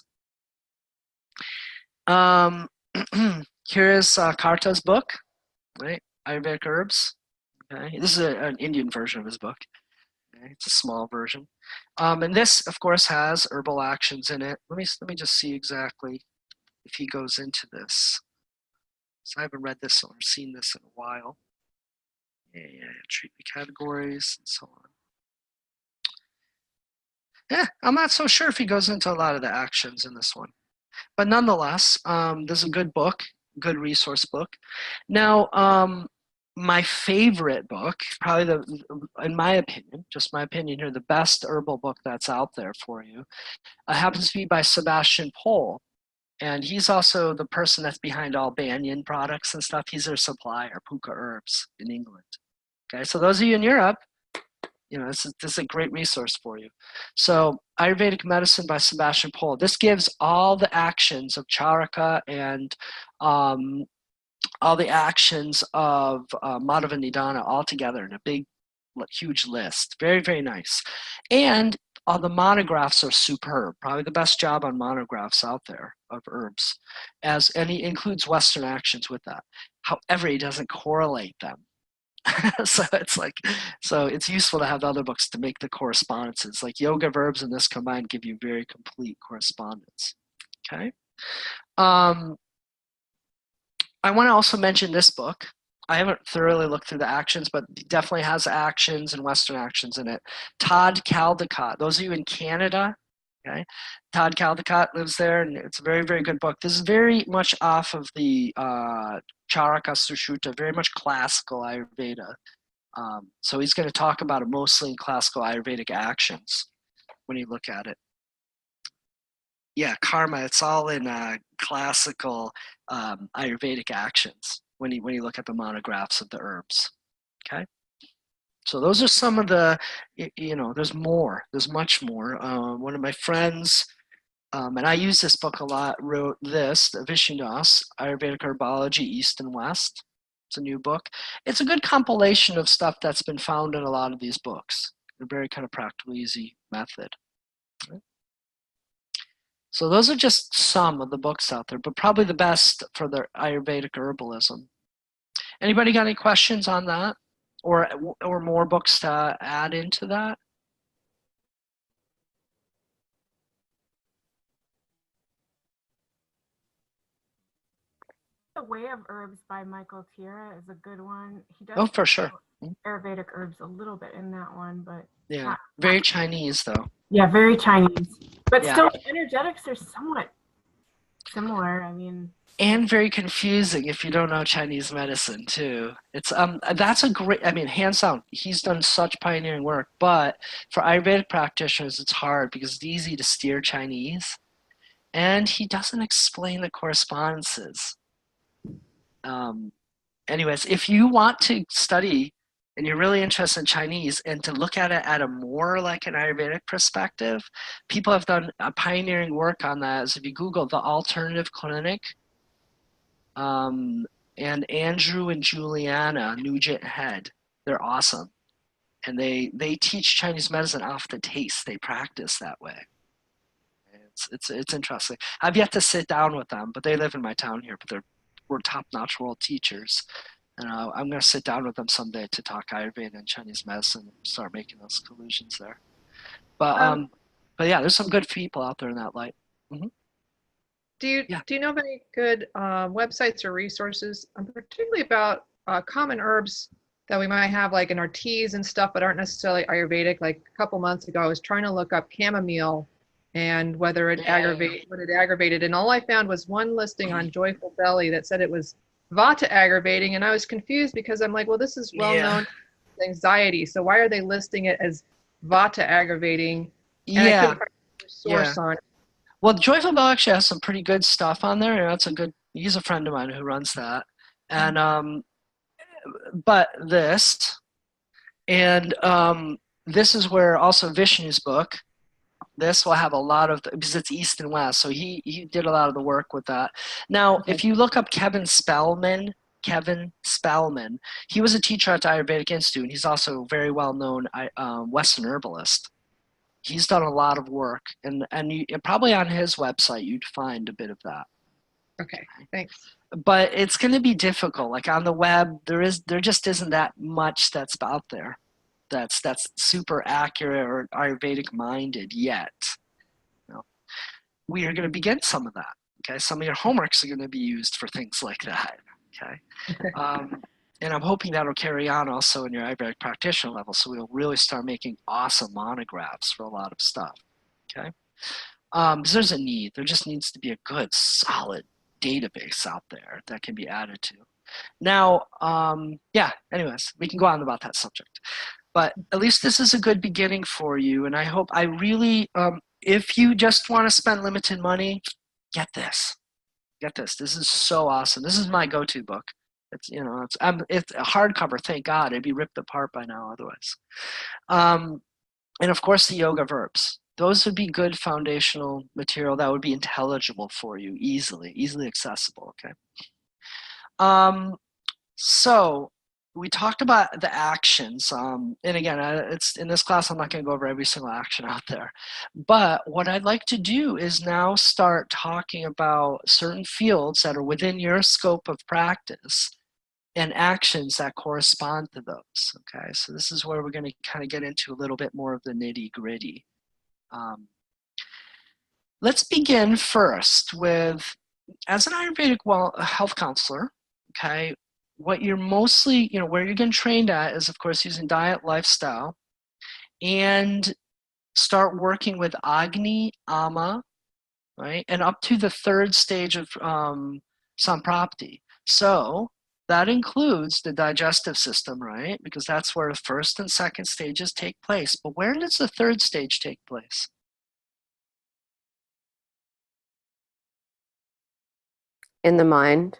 Here is Karta's book, right? Ayurvedic herbs. Okay, this is an Indian version of his book. Okay? It's a small version, and this, of course, has herbal actions in it. Let me just see exactly if he goes into this. So I haven't read this or seen this in a while. Yeah, treatment categories and so on. Yeah, I'm not so sure if he goes into a lot of the actions in this one. But nonetheless, this is a good book, good resource book. Now, my favorite book, probably in my opinion, just my opinion here, the best herbal book that's out there for you, happens to be by Sebastian Pohl. And he's also the person that's behind all Banyan products and stuff. He's their supplier, Puka Herbs in England. Okay, so those of you in Europe, you know, this is a great resource for you. So Ayurvedic Medicine by Sebastian Pohl. This gives all the actions of Charaka and all the actions of Madhava Nidana all together in a big, huge list. Very, very nice. And all the monographs are superb. Probably the best job on monographs out there of herbs. And he includes Western actions with that. However, he doesn't correlate them. So it's useful to have the other books to make the correspondences. Like Yoga Verbs and this combined give you very complete correspondence. Okay. I want to also mention this book. I haven't thoroughly looked through the actions, but it definitely has actions and Western actions in it. Todd Caldecott. Those of you in Canada, okay, Todd Caldecott lives there, and it's a very, very good book. This is very much off of the Charaka Sushruta, very much classical Ayurveda. So he's going to talk about it mostly in classical Ayurvedic actions when you look at it. Yeah, karma, it's all in classical Ayurvedic actions when you look at the monographs of the herbs. Okay? So those are some of the, there's more. There's much more. One of my friends, and I use this book a lot, wrote this, Vishnudas, Ayurvedic Herbology, East and West. It's a new book. It's a good compilation of stuff that's been found in a lot of these books. A very kind of practical, easy method. Right? So those are just some of the books out there, but probably the best for the Ayurvedic herbalism. Anybody got any questions on that? Or more books to add into that? The Way of Herbs by Michael Tierra is a good one. He does For sure. Ayurvedic herbs a little bit in that one, but yeah, very Chinese though. Yeah, very Chinese, but yeah. Still energetics are somewhat similar. I mean, and very confusing if you don't know Chinese medicine too. It's that's a great, I mean, hands down, he's done such pioneering work, but for Ayurvedic practitioners it's hard because it's easy to steer Chinese and he doesn't explain the correspondences. Anyways, if you want to study and you're really interested in Chinese and to look at it at a more like an Ayurvedic perspective, people have done a pioneering work on that. As if you Google the Alternative Clinic, and Andrew and Juliana Nugent Head, they're awesome. And they teach Chinese medicine off the taste. They practice that way. It's interesting. I've yet to sit down with them, but they live in my town here, but we're top-notch world teachers. And I'm going to sit down with them someday to talk Ayurveda and Chinese medicine and start making those collusions there. But yeah, there's some good people out there in that light. Mm-hmm. Do you know of any good websites or resources, particularly about common herbs that we might have like in our teas and stuff, but aren't necessarily Ayurvedic? Like a couple months ago, I was trying to look up chamomile and whether it aggravated, and all I found was one listing on Joyful Belly that said it was vata aggravating, and I was confused because I'm like, well, this is well known anxiety, so why are they listing it as vata aggravating? And I Yeah. couldn't find a source on it. Well, Joyful Bell actually has some pretty good stuff on there. And that's a good. He's a friend of mine who runs that. And but this and this is where also Vishnu's book. This will have a lot of because it's East and West, so he did a lot of the work with that. Now, if you look up Kevin Spellman, he was a teacher at the Ayurvedic Institute, and he's also a very well known Western herbalist. He's done a lot of work, and probably on his website you'd find a bit of that. Okay, thanks. But it's going to be difficult. Like on the web, there just isn't that much that's out there that's super accurate or Ayurvedic minded yet. You know, we are going to begin some of that. Okay, some of your homeworks are going to be used for things like that. Okay, and I'm hoping that'll carry on also in your Ayurvedic practitioner level, so we'll really start making awesome monographs for a lot of stuff. Okay, because there's a need. There just needs to be a good, solid database out there that can be added to. Now, yeah. Anyways, we can go on about that subject. But at least this is a good beginning for you, and I really, if you just want to spend limited money, get this. This is so awesome. This is my go-to book. It's it's a hardcover. Thank God, it'd be ripped apart by now otherwise. And of course, the yoga verbs. Those would be good foundational material that would be intelligible for you, easily accessible. Okay. So we talked about the actions, and again, it's in this class. I'm not going to go over every single action out there, but what I'd like to do is now start talking about certain fields that are within your scope of practice and actions that correspond to those. Okay, so this is where we're going to kind of get into a little bit more of the nitty-gritty. Let's begin first with, as an Ayurvedic health counselor, okay, what you're mostly, where you're getting trained at is, of course, using diet, lifestyle, and start working with Agni, Ama, right, and up to the third stage of Samprapti. So that includes the digestive system, right, because that's where the first and second stages take place. But where does the third stage take place? In the mind.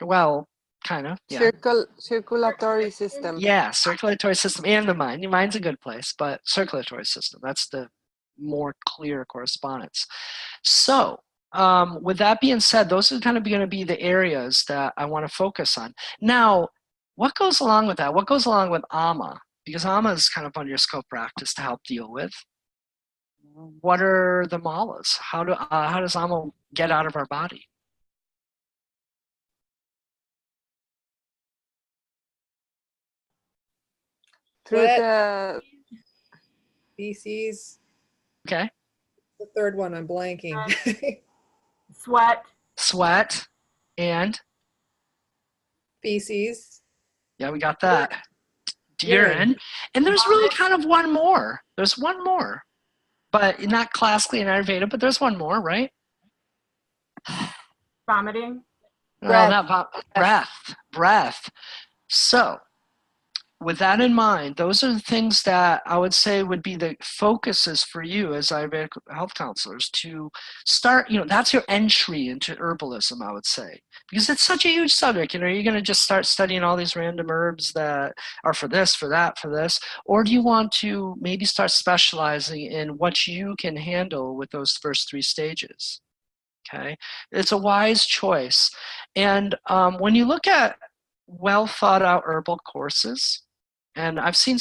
Well, kind of, yeah. Circulatory system. Yeah, circulatory system and the mind. Your mind's a good place, but circulatory system, that's the more clear correspondence. So with that being said, those are kind of going to be the areas that I want to focus on. Now, what goes along with that? What goes along with Ama? Because Ama is kind of on your scope practice to help deal with. What are the malas? How does Ama get out of our body? Through the feces. Okay. The third one, I'm blanking. Sweat. And Feces. yeah, we got that. Urine. And there's really kind of one more. There's one more, but not classically in Ayurveda, but there's one more, right? Vomiting. Well, not breath. So with that in mind, those are the things that I would say would be the focuses for you as Ayurvedic health counselors to start, that's your entry into herbalism, I would say, because it's such a huge subject. You're going to just start studying all these random herbs that are for this, for that, for this, or do you want to maybe start specializing in what you can handle with those first three stages? Okay, it's a wise choice. And when you look at well thought out herbal courses, and I've seen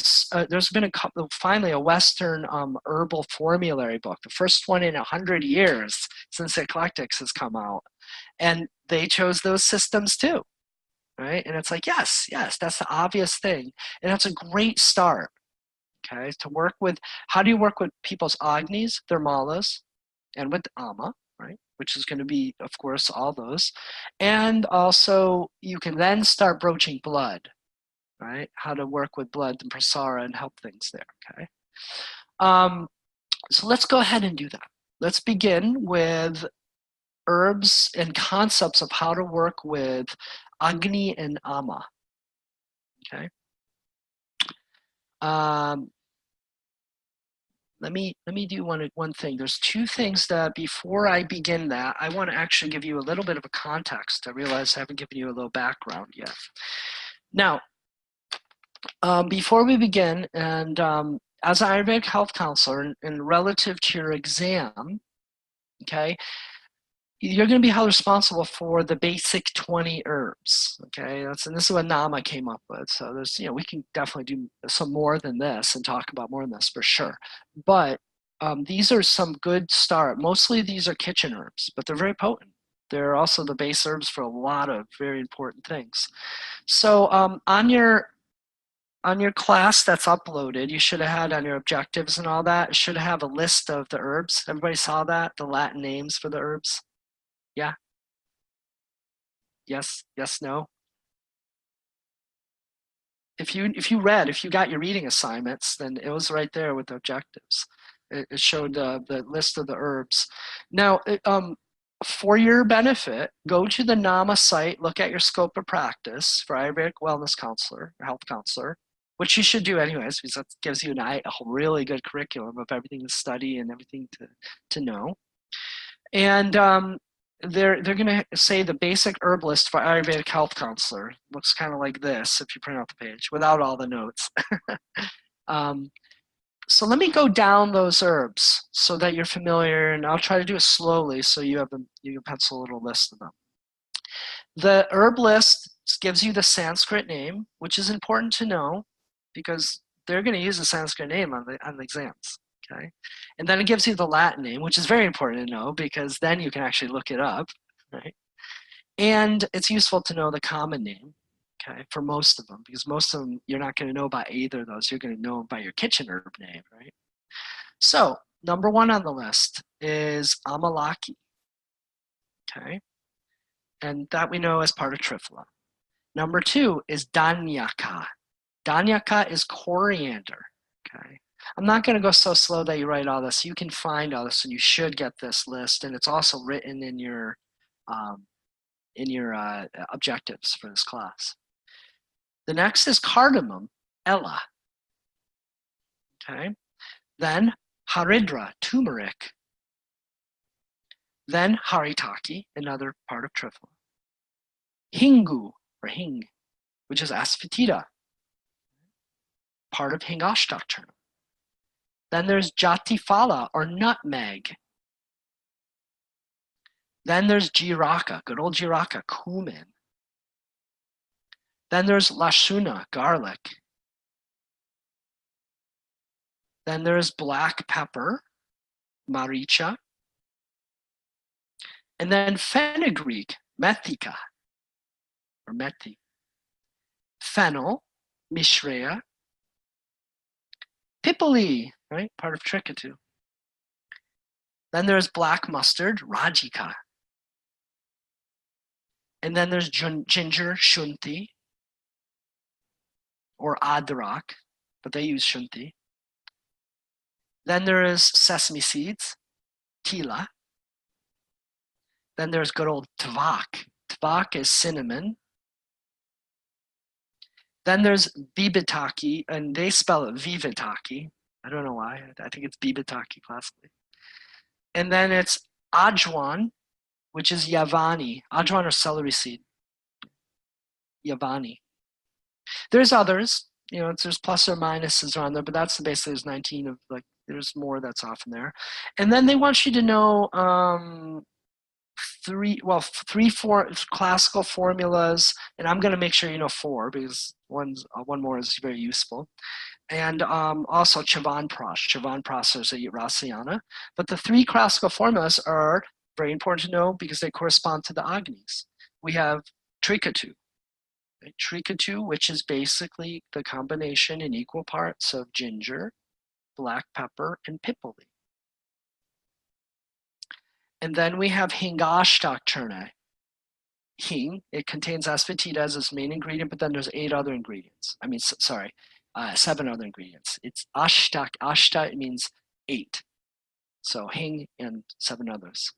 there's been finally a Western herbal formulary book, the first one in 100 years since Eclectics has come out, and they chose those systems too, right? And it's like, yes, that's the obvious thing, and that's a great start. Okay, to work with, how do you work with people's Agnis, their malas, and with Ama, right? Which is going to be, of course, all those, and also you can then start broaching blood. Right? How to work with blood and prasara and help things there, okay? So let's go ahead and do that. Let's begin with herbs and concepts of how to work with Agni and Ama. Okay. Let me do one thing. There's two things that before I begin that, I want to actually give you a little bit of a context. I realize I haven't given you a little background yet. Now, before we begin, and as an Ayurvedic health counselor, and relative to your exam, okay, you're going to be held responsible for the basic 20 herbs, okay? And this is what Nama came up with. So there's, we can definitely do some more than this and talk about more than this for sure. But these are some good start. Mostly these are kitchen herbs, but they're very potent. They're also the base herbs for a lot of very important things. So on your class that's uploaded, you should have had on your objectives and all that, it should have a list of the herbs. Everybody saw that, the Latin names for the herbs? Yeah? Yes, no? If you got your reading assignments, then it was right there with the objectives. It showed the list of the herbs. Now, for your benefit, go to the NAMA site, look at your scope of practice for Ayurvedic wellness counselor or health counselor, which you should do anyways, because that gives you a really good curriculum of everything to study and everything to know. And they're going to say the basic herb list for Ayurvedic health counselor. Looks kind of like this if you print out the page without all the notes. So let me go down those herbs so that you're familiar, and I'll try to do it slowly so you can pencil a little list of them. The herb list gives you the Sanskrit name, which is important to know because they're going to use the Sanskrit name on the exams. Okay, and then it gives you the Latin name, which is very important to know because then you can actually look it up, right? And it's useful to know the common name, okay, for most of them, because most of them you're not going to know by either of those. You're going to know by your kitchen herb name, right? So number one on the list is Amalaki, okay, and that we know as part of Triphala. Number two is Danyaka. Danyaka is coriander, okay. I'm not going to go so slow that you write all this. You can find all this, and you should get this list. And it's also written in your objectives for this class. The next is cardamom, Ella. Okay. Then Haridra, turmeric. Then Haritaki, another part of Triphala. Hingu, or Hing, which is asafoetida, part of Hingashtakchurna. Then there's Jatifala, or nutmeg. Then there's Jiraka, good old Jiraka, cumin. Then there's Lashuna, garlic. Then there's black pepper, maricha. And then fenugreek, methika, or methi. Fennel, mishreya. Pipali, right, part of Trikatu. Then there's black mustard, rajika. And then there's ginger, shunti, or adrak, but they use shunti. Then there is sesame seeds, tila. Then there's good old tvak. Tvak is cinnamon. Then there's bibitaki, and they spell it vivitaki. I don't know why. I think it's bibitaki classically. And then it's ajwan, which is yavani. Ajwan or celery seed. Yavani. There's others. There's plus or minuses around there, but that's basically there's 19 of there's more that's off in there. And then they want you to know three classical formulas, and I'm going to make sure you know 4 because one more is very useful. And also Chavan is a Rasayana. But the 3 classical formulas are very important to know because they correspond to the Agnis. We have Trikatu. Right? Trikatu, which is basically the combination in equal parts of ginger, black pepper, and pipali. And then we have Hingashtakchurna. Hing, it contains asafoetida as its main ingredient, but then there's 8 other ingredients. 7 other ingredients. It's ashtak. Ashta means 8. So hing and 7 others.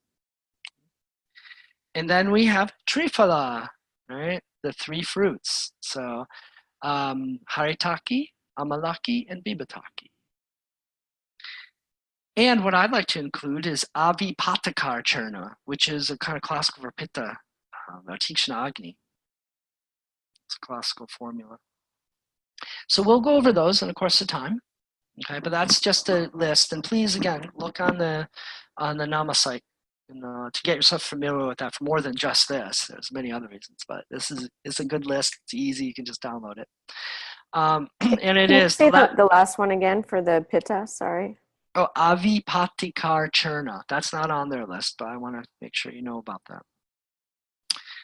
And then we have Triphala, right? The 3 fruits. So Haritaki, Amalaki, and Bibataki. And what I'd like to include is Avipatakar Churna, which is a kind of classical for Pitta, or Tikshna Agni. It's a classical formula. So we'll go over those in the course of time. Okay, but that's just a list. And please, again, look on the Nama site and, to get yourself familiar with that for more than just this. There's many other reasons, but this is a good list. It's easy. You can just download it. And it Can you is say the last one again for the pitta? Sorry. Oh, Avipatikar Churna. That's not on their list, but I want to make sure you know about that.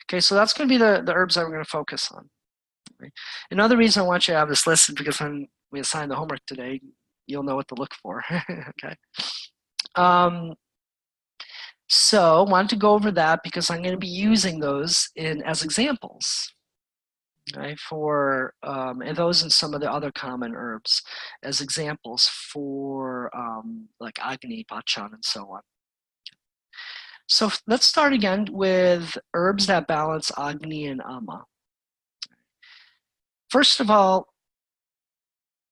Okay, so that's going to be the herbs that we're going to focus on. Okay. Another reason I want you to have this list is because when we assign the homework today, you'll know what to look for. Okay. So I wanted to go over that because I'm going to be using those as examples. Right, for and those and some of the other common herbs as examples for like Agni, Pachan, and so on. So let's start again with herbs that balance Agni and Ama. First of all,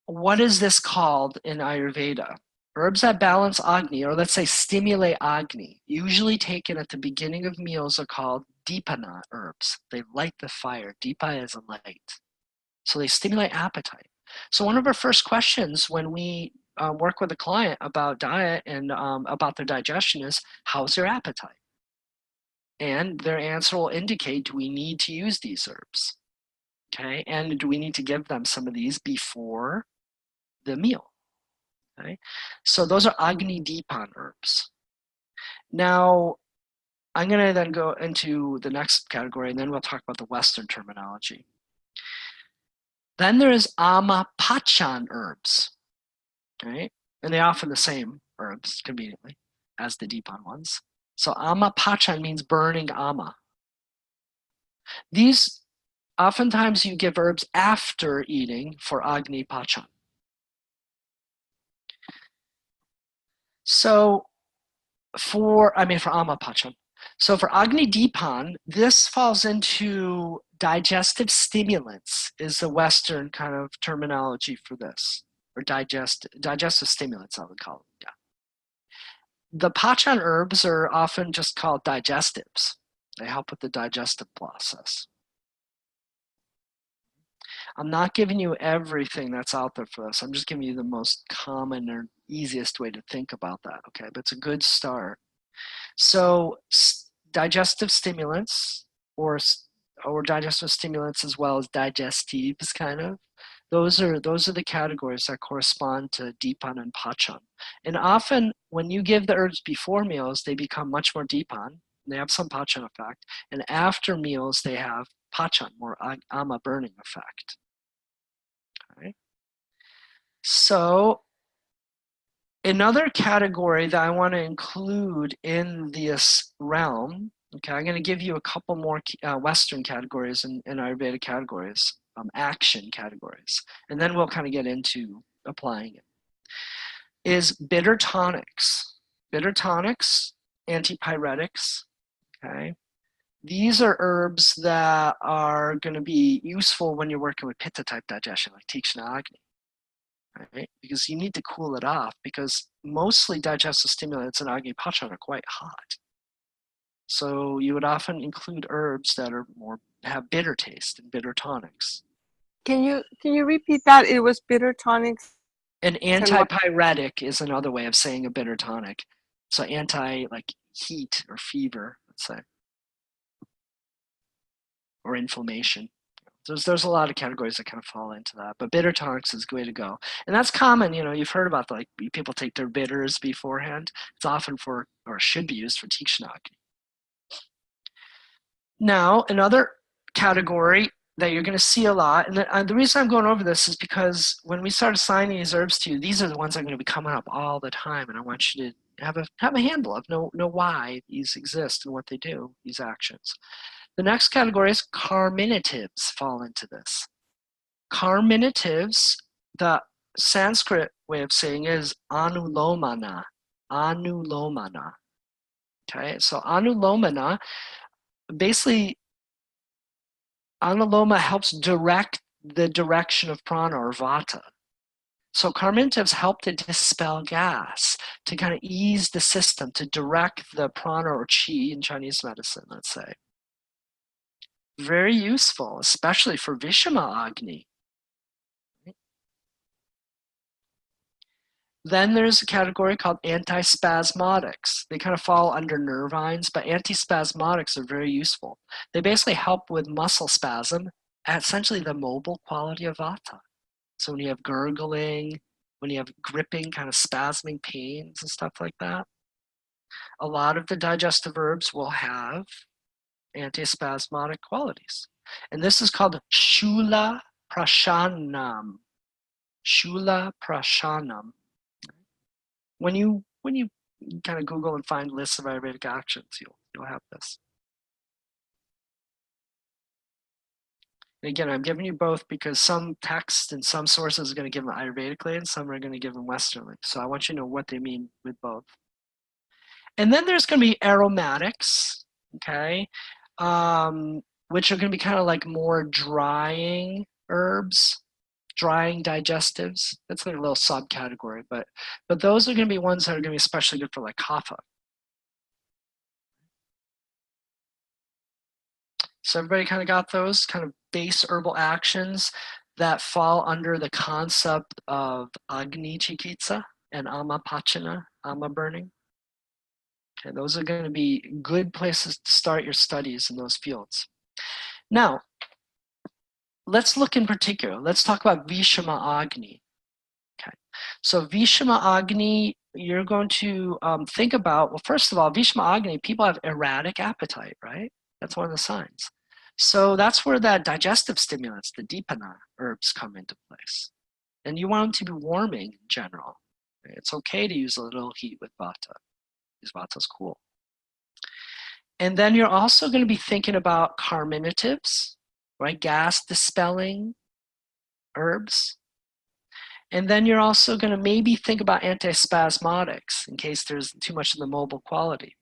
what is this called in Ayurveda? Herbs that balance Agni, or let's say stimulate Agni, usually taken at the beginning of meals, are called Dipana herbs. They light the fire. Dipa is a light. So they stimulate appetite. So one of our first questions when we work with a client about diet and about their digestion is, how's their appetite? And their answer will indicate, do we need to use these herbs? Okay, and do we need to give them some of these before the meal? Okay, so those are Agni Dipan herbs. Now, I'm going to then go into the next category, and then we'll talk about the Western terminology. Then there is Ama Pachan herbs, right? And they're often the same herbs, conveniently, as the Dipan ones. So Ama Pachan means burning Ama. These, oftentimes you give herbs after eating for Agni Pachan. So for Ama Pachan. So for Agni Dipan, this falls into digestive stimulants is the Western kind of terminology for this, or digestive stimulants, I would call them, yeah. The Pachan herbs are often just called digestives. They help with the digestive process. I'm not giving you everything that's out there for this. I'm just giving you the most common or easiest way to think about that, okay? But it's a good start. So digestive stimulants or digestive stimulants as well as digestives, kind of, those are the categories that correspond to Dipan and Pachan. And often when you give the herbs before meals, they become much more Dipan. They have some Pachan effect. And after meals, they have Pachan, more Ama burning effect. Okay. So another category that I want to include in this realm, okay, I'm going to give you a couple more Western categories and Ayurveda categories, action categories, and then we'll kind of get into applying it, is bitter tonics. Bitter tonics, antipyretics, okay? These are herbs that are going to be useful when you're working with Pitta type digestion, like Tikshna Agni. Right? Because you need to cool it off because mostly digestive stimulants in Agni Pachan are quite hot. So you would often include herbs that are have bitter taste and bitter tonics. Can you repeat that? It was bitter tonics. An antipyretic is another way of saying a bitter tonic. So anti, like heat or fever, let's say, or inflammation. There's a lot of categories that kind of fall into that, but bitter tonics is the way to go. And that's common, you've heard about like people take their bitters beforehand. It's often for, or should be used for Tikshna Agni. Now, another category that you're going to see a lot, and the reason I'm going over this is because when we start assigning these herbs to you, these are the ones that are going to be coming up all the time, and I want you to have a handle of, know why these exist and what they do, these actions. The next category is carminatives fall into this. Carminatives, the Sanskrit way of saying is anulomana. Anulomana. Okay, so anulomana basically, Anuloma helps direct the direction of prana or vata. So carminatives help to dispel gas, to kind of ease the system, to direct the prana or chi in Chinese medicine, let's say. Very useful, especially for Vishama Agni. Then there's a category called antispasmodics. They kind of fall under nervines, but antispasmodics are very useful. They basically help with muscle spasm, essentially the mobile quality of vata. So when you have gurgling, when you have gripping, kind of spasming pains and stuff like that, a lot of the digestive herbs will have antispasmodic qualities. And this is called Shula Prashanam. Shula Prashanam. When you kind of Google and find lists of Ayurvedic actions, you'll have this. And again, I'm giving you both because some texts and some sources are going to give them Ayurvedically and some are going to give them Westernly. So I want you to know what they mean with both. And then there's going to be aromatics, okay, which are going to be kind of like more drying herbs, drying digestives. That's like a little subcategory, but those are going to be ones that are going to be especially good for like kapha. So everybody kind of got those kind of base herbal actions that fall under the concept of Agni Chikitsa and Ama Pachana, Ama burning. Okay, those are going to be good places to start your studies in those fields. Now, let's look in particular. Let's talk about Vishama Agni. Okay, so Vishama Agni, you're going to think about, well, first of all, Vishama Agni, people have erratic appetite, right? That's one of the signs. So that's where that digestive stimulants, the Dipana herbs, come into place. And you want them to be warming in general. It's okay to use a little heat with Vata, because Vata's cool. And then you're also going to be thinking about carminatives, right? Gas dispelling herbs. And then you're also going to maybe think about antispasmodics in case there's too much of the mobile quality.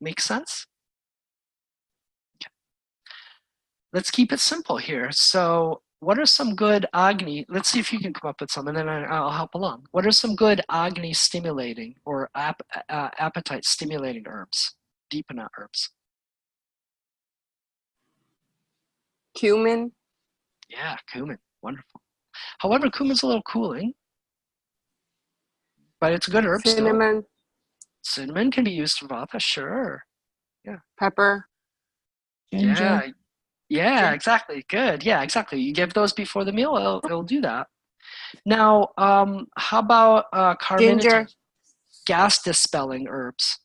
Make sense? Okay. Let's keep it simple here. So what are some good Agni? Let's see if you can come up with some, and then I'll help along. What are some good Agni stimulating or appetite stimulating herbs, Dipana herbs? Cumin. Yeah, cumin, wonderful. However, cumin's a little cooling, but it's a good herb Cinnamon. still. Cinnamon can be used for vata, sure. Yeah. Pepper. Ginger. Yeah, exactly. Good. Yeah, exactly. You give those before the meal, it'll do that. Now, how about carminative gas dispelling herbs?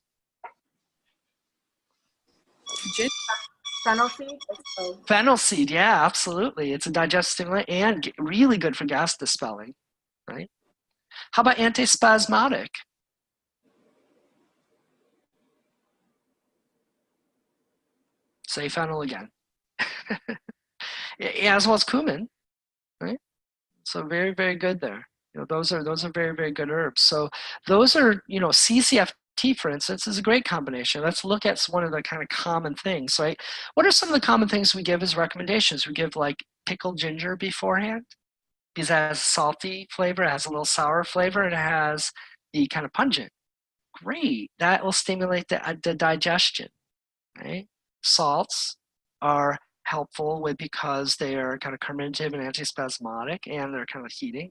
Fennel seed? Fennel seed, yeah, absolutely. It's a digestive stimulant and really good for gas dispelling, right? How about antispasmodic? Say fennel again. Yeah, as well as cumin, right? So very, very good there. You know, those are very, very good herbs. So those are, you know, CCFT, for instance, is a great combination. Let's look at one of the kind of common things, right? What are some of the common things we give as recommendations? We give like pickled ginger beforehand because it has salty flavor, it has a little sour flavor, and it has the kind of pungent. Great. That will stimulate the digestion, right? Salts are helpful because they are kind of carminative and antispasmodic, and they're kind of heating,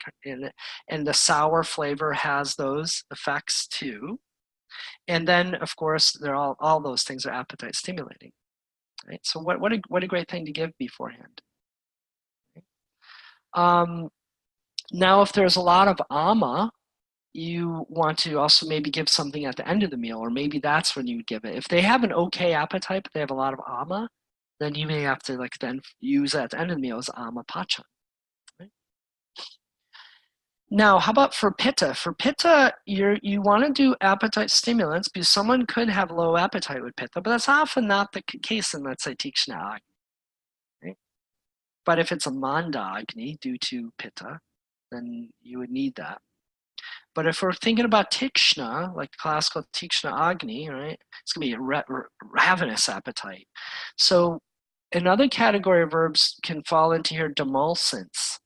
and the sour flavor has those effects too. And then, of course, they're all those things are appetite stimulating, right? So what a great thing to give beforehand. Now, if there's a lot of ama, you want to also maybe give something at the end of the meal, or maybe that's when you would give it. If they have an okay appetite, but they have a lot of ama, then you may have to like then use at the end of the meal as ama pacha. Right? Now, how about for pitta? For pitta, you want to do appetite stimulants because someone could have low appetite with pitta, but that's often not the case in, let's say, Tikshna Agni. Right? But if it's a Manda Agni due to pitta, then you would need that. But if we're thinking about Tikshna, like classical Tikshna Agni, right, it's going to be a ravenous appetite. So another category of herbs can fall into here, demulcents,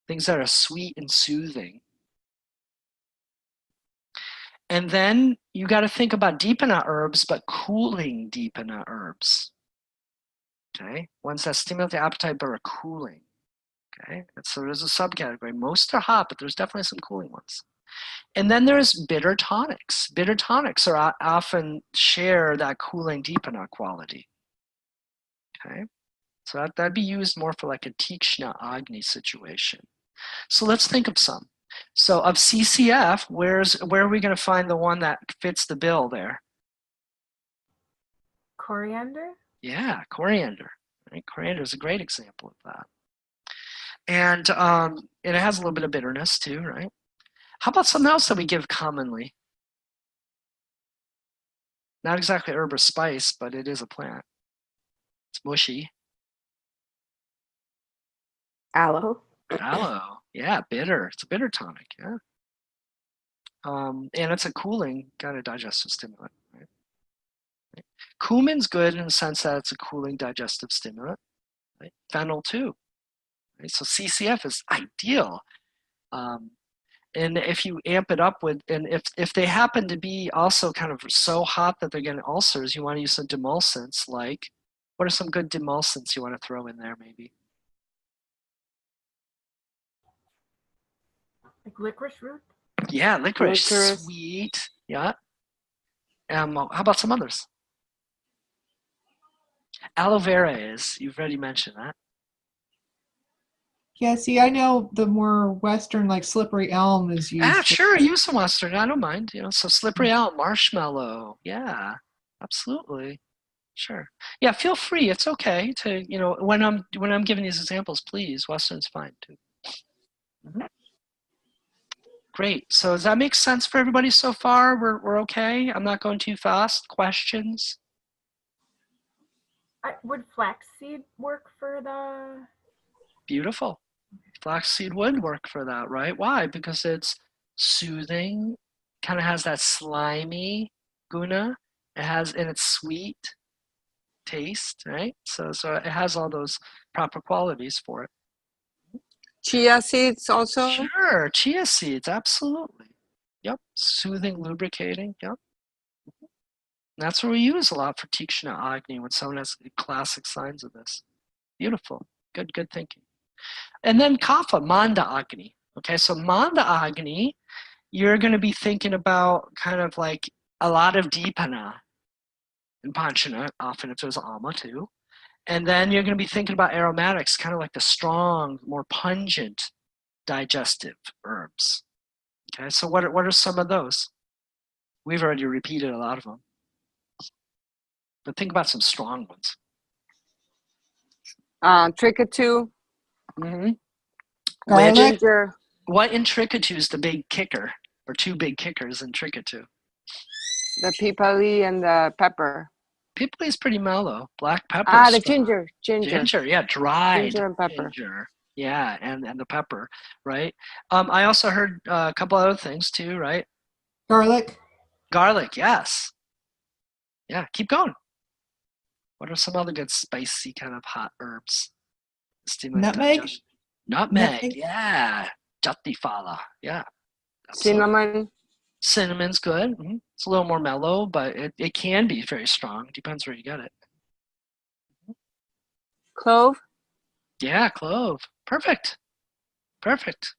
things that are sweet and soothing. And then you got to think about Deepana herbs, but cooling Deepana herbs. Okay, ones that stimulate the appetite but are cooling. Okay, and so there's a subcategory. Most are hot, but there's definitely some cooling ones. And then there's bitter tonics. Bitter tonics are often share that cooling Deepana quality. Okay, so that'd be used more for like a Tikshna Agni situation. So let's think of some. So of CCF, where are we going to find the one that fits the bill there? Coriander? Yeah, coriander. Right? Coriander is a great example of that. And it has a little bit of bitterness too, right? How about something else that we give commonly? Not exactly herb or spice, but it is a plant. It's mushy. Aloe. Aloe. Yeah, bitter. It's a bitter tonic, yeah. And it's a cooling kind of digestive stimulant, right? Cumin's good in the sense that it's a cooling digestive stimulant. Right? Fennel too. Right? So CCF is ideal. And if you amp it up with, and if they happen to be also kind of so hot that they're getting ulcers, you want to use some demulcents. Like, what are some good demulcents you want to throw in there maybe? Like licorice root? Yeah, licorice, Licorice. sweet. Yeah. How about some others? Aloe vera is, you've already mentioned that. Yeah, see, I know the more Western, like slippery elm is used. Ah, sure, use some Western. I don't mind. You know, so slippery elm, marshmallow. Yeah, absolutely. Sure. Yeah, feel free. It's okay to, you know, when I'm giving these examples, please, Western's fine too. Mhm. Great. So does that make sense for everybody so far? We're okay? I'm not going too fast. Questions? Would flaxseed work for the? Beautiful. Flaxseed would work for that, right? Why? Because it's soothing, kind of has that slimy guna. And it's sweet taste, right? So it has all those proper qualities for it. Chia seeds also. Sure, chia seeds, absolutely. Yep, soothing, lubricating. Yep. That's what we use a lot for Tikshna Agni when someone has classic signs of this. Beautiful. Good thinking. And then Kapha, Manda Agni. Okay, so Manda Agni, you're going to be thinking about kind of like a lot of Deepana and Panchana, often if there's Ama too. And then you're going to be thinking about aromatics, kind of like the strong, more pungent digestive herbs. Okay, so what are some of those? We've already repeated a lot of them. But think about some strong ones. Trickatoo. Mm-hmm. Garlic. Ginger. What in Trickatoo is the big kicker, or two big kickers in Trickatoo? The pipali and the pepper. Pipali is pretty mellow. Black pepper. The ginger. Ginger, yeah, dried Ginger and pepper. ginger. Yeah, and the pepper, right? I also heard a couple other things too, right? Garlic. Garlic, yes. Yeah, keep going. What are some other good spicy kind of hot herbs? Stimulate Nutmeg. digestion. Nutmeg, Nutmeg. yeah. Jatifala, yeah. Absolutely. Cinnamon. Cinnamon's good. Mm-hmm. It's a little more mellow, but it can be very strong. Depends where you get it. Clove. Yeah, clove. Perfect. Perfect.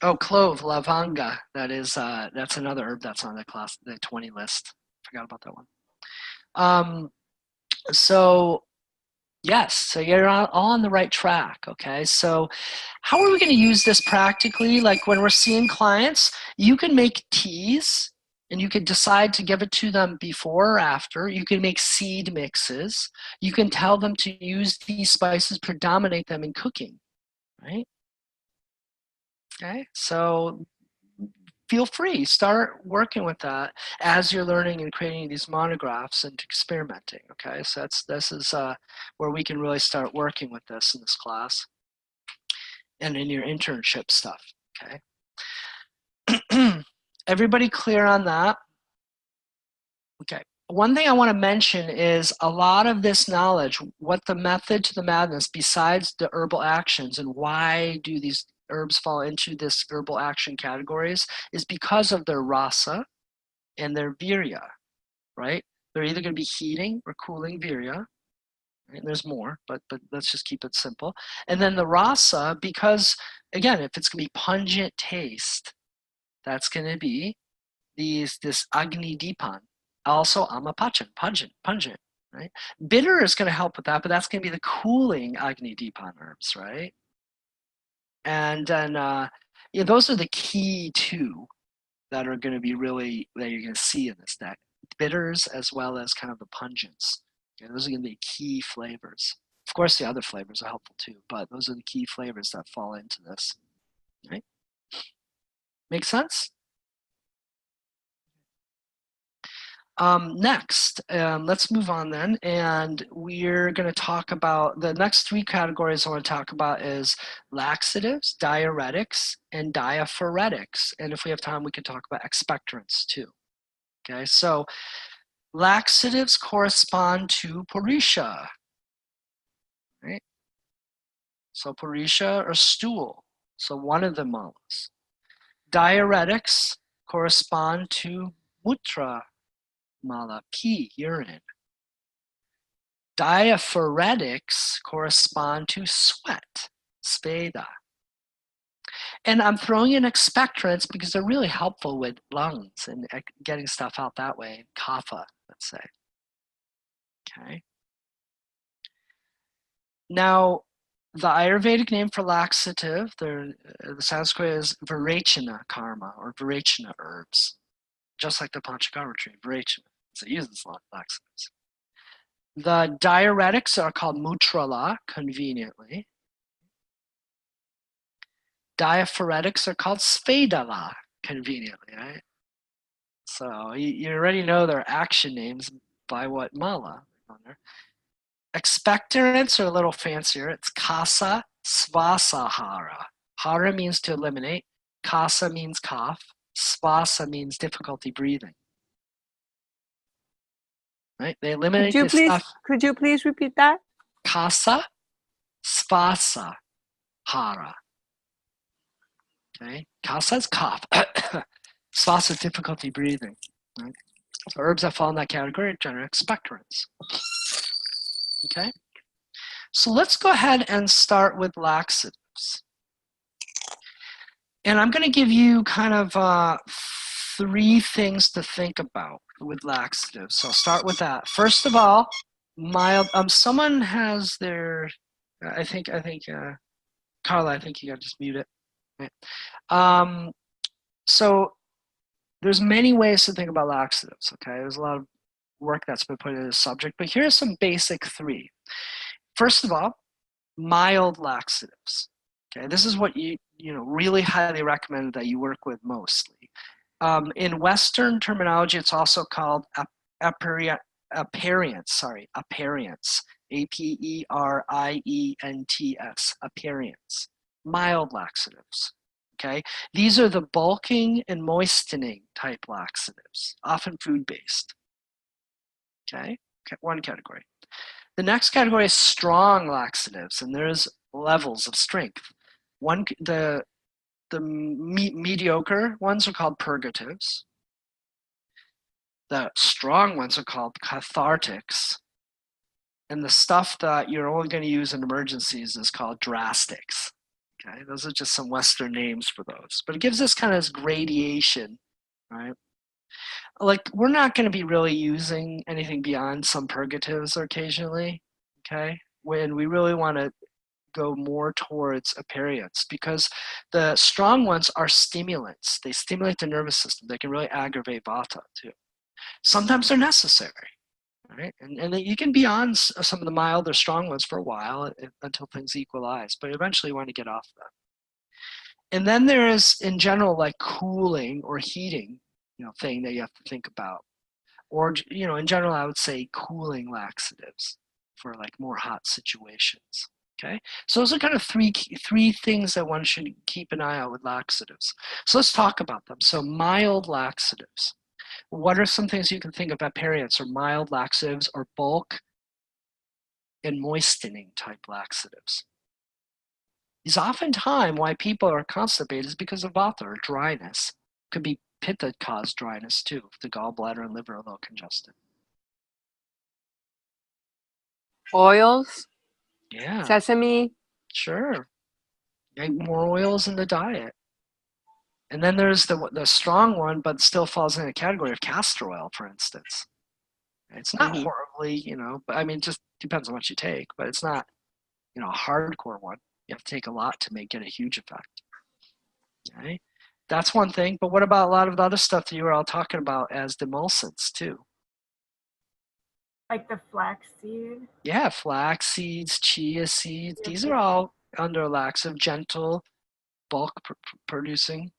Oh, clove, lavanga. That's another herb that's on the 20 list. Forgot about that one. So yes, so you're all on the right track, okay? So how are we going to use this practically? Like when we're seeing clients, you can make teas and you can decide to give it to them before or after. You can make seed mixes. You can tell them to use these spices, predominate them in cooking, right? Okay, so feel free, start working with that as you're learning and creating these monographs and experimenting, okay? So this is where we can really start working with this in this class and in your internship stuff, okay? Everybody clear on that? Okay. One thing I want to mention is a lot of this knowledge, what the method to the madness, besides the herbal actions and why do these herbs fall into this herbal action categories, is because of their rasa and their virya, right? They're either going to be heating or cooling virya. Right? There's more, but let's just keep it simple. And then the rasa, because again, if it's going to be pungent taste, that's going to be this agni dipan. Also amapachan, pungent, right? Bitter is going to help with that, but that's going to be the cooling agni dipan herbs, right? And then yeah, those are the key two that are going to be really, that you're going to see in this deck. Bitters as well as kind of the pungents. Okay, those are going to be key flavors. Of course, the other flavors are helpful too, but those are the key flavors that fall into this. Right? Make sense? Next, let's move on then, and we're going to talk about the next three categories I want to talk about is laxatives, diuretics, and diaphoretics. And if we have time, we can talk about expectorants too. Okay, so laxatives correspond to purisha, right? So purisha or stool, so one of the malas. Diuretics correspond to mutra mala, pee, urine. Diaphoretics correspond to sweat, sveda. And I'm throwing in expectorants because they're really helpful with lungs and getting stuff out that way, kapha, let's say. Okay. Now, the Ayurvedic name for laxative, the Sanskrit is Virachana karma or Virachana herbs, just like the Panchakarma tree, Virachana. So it uses laxatives. The diuretics are called mutrala, conveniently. Diaphoretics are called svedala, conveniently, right? So you already know their action names by what mala on there. Expectorants are a little fancier. It's kasa svasahara. Hara means to eliminate. Kasa means cough. Svasa means difficulty breathing. Right? They eliminate this stuff. Could you please repeat that? Kasa svasa hara. Okay, kasa is cough. Svasa is difficulty breathing. Right? So herbs that fall in that category are generally expectorants. Okay, so let's go ahead and start with laxatives. And I'm going to give you kind of three things to think about with laxatives. So I'll start with that. First of all, mild. Someone has their. I think. Carla, I think you got to just mute it. Right. So there's many ways to think about laxatives. Okay, there's a lot of work that's been put into this subject, but here's some basic three. First of all, mild laxatives. Okay, this is what you really highly recommend that you work with mostly. In Western terminology, it's also called aperients. Aperients. A-P-E-R-I-E-N-T-S. Aperients. Mild laxatives. Okay, these are the bulking and moistening type laxatives, often food-based. Okay, one category. The next category is strong laxatives, and there's levels of strength. The mediocre ones are called purgatives. The strong ones are called cathartics. And the stuff that you're only going to use in emergencies is called drastics. Okay, those are just some Western names for those. But it gives us kind of this gradation, right? Like, we're not going to be really using anything beyond some purgatives occasionally, okay? When we really want to go more towards aperients, because the strong ones are stimulants. They stimulate the nervous system. They can really aggravate vata too. Sometimes they're necessary, right? And you can be on some of the mild or strong ones for a while until things equalize, but eventually you want to get off them. And then there is, in general, like cooling or heating, thing that you have to think about. Or, in general, I would say cooling laxatives for like more hot situations. Okay, so those are kind of three things that one should keep an eye out with laxatives. So let's talk about them. So mild laxatives. What are some things you can think of aperients or mild laxatives or bulk and moistening type laxatives? Is oftentimes why people are constipated is because of vata or dryness. Could be pitta caused dryness too, if the gallbladder and liver are a little congested. Oils, Yeah, sesame. sure. Get more oils in the diet. And then there's the strong one, but still falls in the category of castor oil, for instance. It's not horribly, but I mean, it just depends on what you take, but it's not, a hardcore one. You have to take a lot to get a huge effect. Okay, that's one thing. But what about a lot of the other stuff that you were all talking about as demulcents too? Like the flaxseed. Yeah, flax seeds, chia seeds. These are all under laxative, gentle, bulk producing.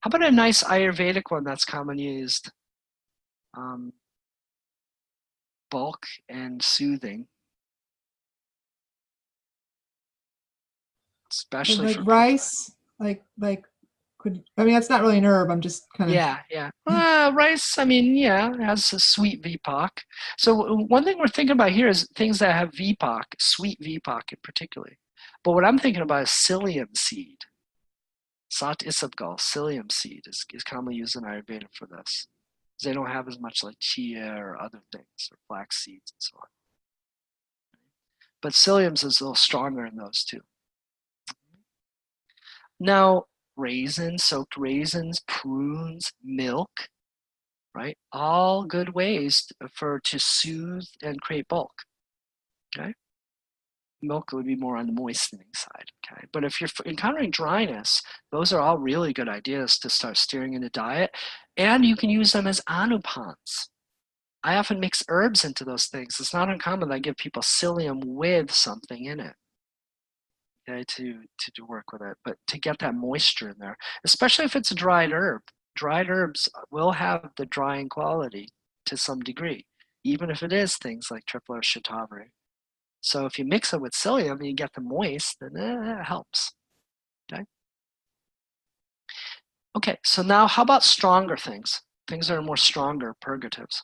How about a nice Ayurvedic one that's common used? Bulk and soothing. Especially Like for rice, I mean, that's not really an herb. I'm just kind of. yeah. Rice, I mean, yeah, it has a sweet VPOC. So one thing we're thinking about here is things that have VPOC, sweet VPOC in particular. But what I'm thinking about is psyllium seed. Sat isabgal, psyllium seed is commonly used in Ayurveda for this. They don't have as much like chia or other things, or flax seeds and so on. But psyllium is a little stronger in those too. Now, raisins, soaked raisins, prunes, milk, right? All good ways to soothe and create bulk, okay? Milk would be more on the moistening side, okay? But if you're encountering dryness, those are all really good ideas to start steering in the diet. And you can use them as anupans. I often mix herbs into those things. It's not uncommon that I give people psyllium with something in it. Okay, to work with it, but to get that moisture in there, especially if it's a dried herb. Dried herbs will have the drying quality to some degree, even if it is things like triplet or shatavari. So if you mix it with psyllium and you get the moist, then it helps. Okay, so now how about stronger things? Things that are more stronger purgatives.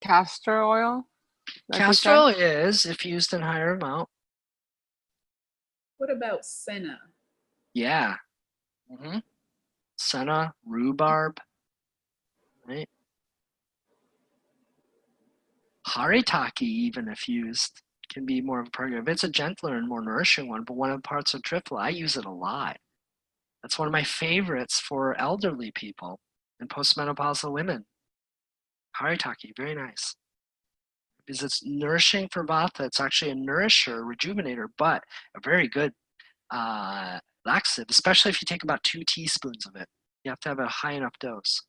Castor oil. Like Castor oil is, if used in higher amount. What about senna? Yeah. Senna, rhubarb, right? Haritaki, even if used, can be more of a purgative. It's a gentler and more nourishing one, but one of the parts of triplet, I use it a lot. That's one of my favorites for elderly people and postmenopausal women. Haritaki, very nice. Because it's nourishing for vata. It's actually a nourisher, rejuvenator, but a very good laxative, especially if you take about 2 teaspoons of it. You have to have a high enough dose.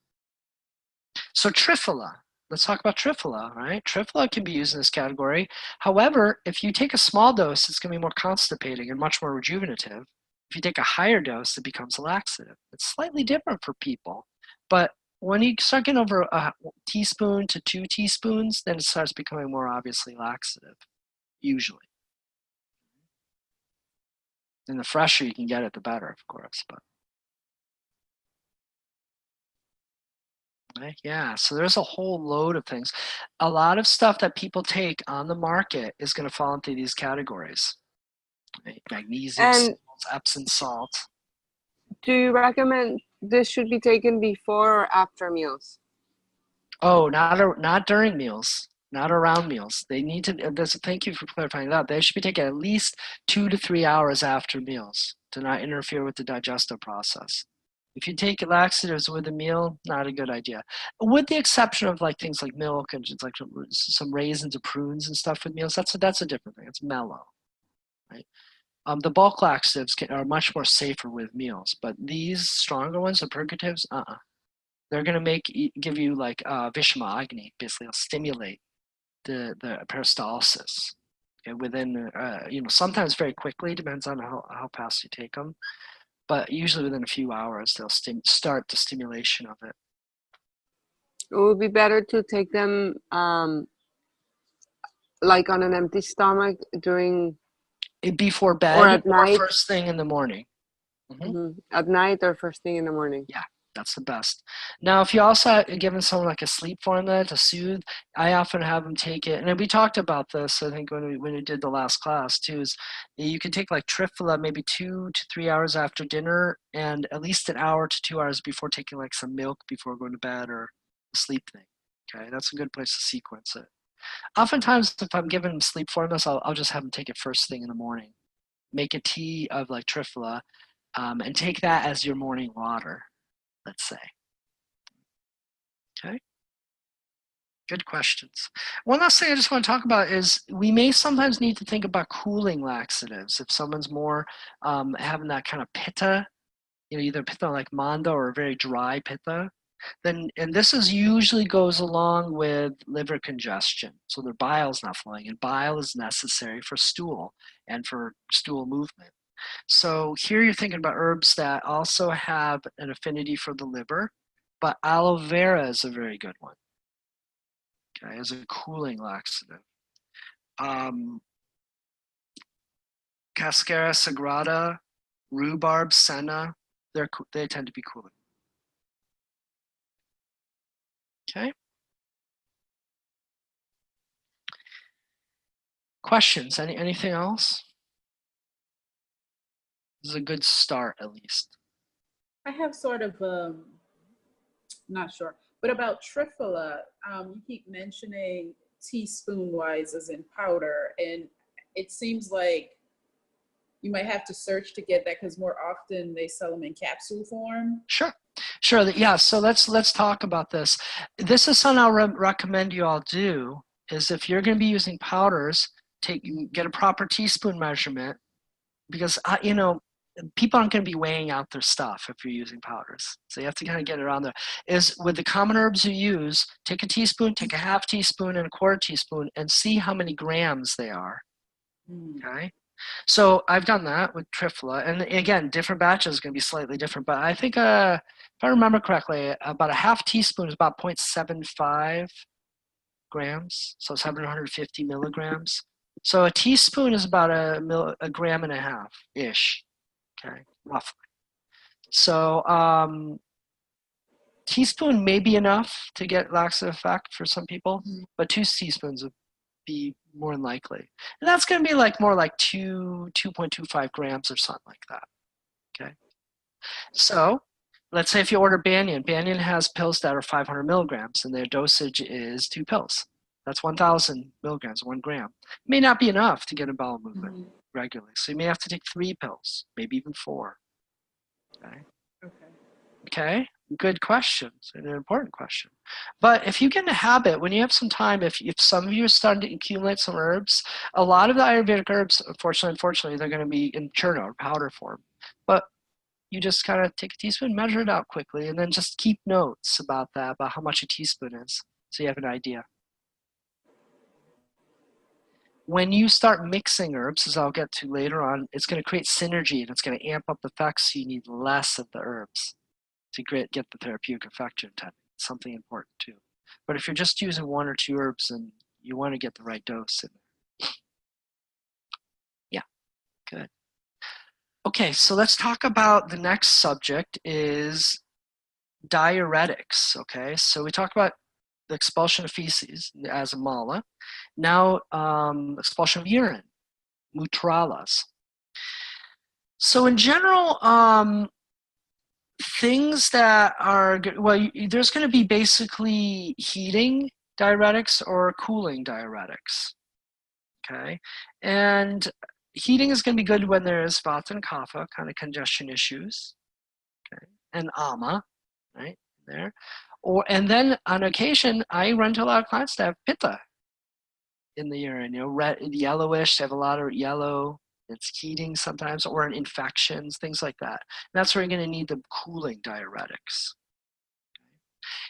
So triphala. Let's talk about triphala, right? Triphala can be used in this category. However, if you take a small dose, it's going to be more constipating and much more rejuvenative. If you take a higher dose, it becomes a laxative. It's slightly different for people. But when you start getting over a teaspoon to 2 teaspoons, then it starts becoming more obviously laxative, usually. And the fresher you can get it, the better, of course. But yeah, so there's a whole load of things. A lot of stuff that people take on the market is going to fall into these categories. Right? Magnesium, salts, Epsom salt. Do you recommend this should be taken before or after meals? Oh, not during meals, not around meals. They need to. Thank you for clarifying that. They should be taken at least 2 to 3 hours after meals to not interfere with the digestive process. If you take laxatives with a meal, not a good idea. With the exception of like things like milk and just like some raisins or prunes and stuff with meals, that's a different thing. It's mellow, right? The bulk laxatives are much more safer with meals, but these stronger ones, the purgatives, they're going to give you like Vishma Agni, basically it'll stimulate the peristalsis. Okay, within, sometimes very quickly, depends on how fast you take them, but usually within a few hours, they'll start the stimulation of it. It would be better to take them like on an empty stomach during Before or bed at or night. first thing in the morning. At night or first thing in the morning. Yeah, that's the best. Now, if you also given someone like a sleep formula to soothe, I often have them take it. And we talked about this, I think, when we did the last class too. Is you can take like Triphala maybe 2 to 3 hours after dinner, and at least an hour to 2 hours before taking like some milk before going to bed or a sleep thing. Okay, that's a good place to sequence it. Oftentimes, if I'm giving them sleep formulas, I'll just have them take it first thing in the morning. Make a tea of like Triphala, and take that as your morning water, let's say. Okay. Good questions. One last thing I just want to talk about is we may sometimes need to think about cooling laxatives. If someone's more having that kind of pitta, either pitta like manda or very dry pitta, then, and this is usually goes along with liver congestion. So their bile's not flowing, and bile is necessary for stool and for stool movement. So here you're thinking about herbs that also have an affinity for the liver, but aloe vera is a very good one. Okay, as a cooling laxative. Cascara sagrada, rhubarb, senna, they tend to be cooling. Okay. Questions? Anything else? This is a good start, at least. I have sort of, not sure, but about Triphala, you keep mentioning teaspoon-wise as in powder, and it seems like you might have to search to get that because more often they sell them in capsule form. Sure. Yeah. So let's talk about this. This is something I'll recommend you all do. Is if you're going to be using powders, get a proper teaspoon measurement, because people aren't going to be weighing out their stuff if you're using powders. So you have to kind of get it on there. Is with the common herbs you use, take a teaspoon, take a half teaspoon, and a quarter teaspoon, and see how many grams they are. Okay. So I've done that with Triphala, and again, different batches is going to be slightly different, but I think if I remember correctly, about a half teaspoon is about 0.75 grams, so 750 milligrams. So a teaspoon is about a gram and a half ish, okay, roughly. So teaspoon may be enough to get laxative effect for some people, but 2 teaspoons would be more than likely. And that's going to be like more like 2.25 grams or something like that. Okay. So let's say if you order Banyan has pills that are 500 milligrams and their dosage is 2 pills. That's 1,000 milligrams, 1 gram. It may not be enough to get a bowel movement regularly. So you may have to take 3 pills, maybe even 4. Okay. Okay. Good questions, and an important question. But if you get in a habit, when you have some time, if some of you are starting to accumulate some herbs, a lot of the Ayurvedic herbs, unfortunately, they're going to be in churna or powder form. But you just kind of take a teaspoon, measure it out quickly, and then just keep notes about that, about how much a teaspoon is, so you have an idea. When you start mixing herbs, as I'll get to later on, it's going to create synergy, and it's going to amp up the effects, so you need less of the herbs to get the therapeutic effect you're intending. It's something important too. But if you're just using 1 or 2 herbs, and you want to get the right dose in there. Yeah, good. Okay, so let's talk about the next subject is diuretics. Okay, so we talked about the expulsion of feces as a mala. Now, expulsion of urine, mutralas. So in general, things that are good, well, there's going to be basically heating diuretics or cooling diuretics. Okay, and heating is going to be good when there is vata and kapha, kind of congestion issues. Okay, and ama, right there, and then on occasion I run to a lot of clients that have pitta in the urine. Red, yellowish. They have a lot of yellow. It's heating sometimes, or in infections, things like that. And that's where you're going to need the cooling diuretics.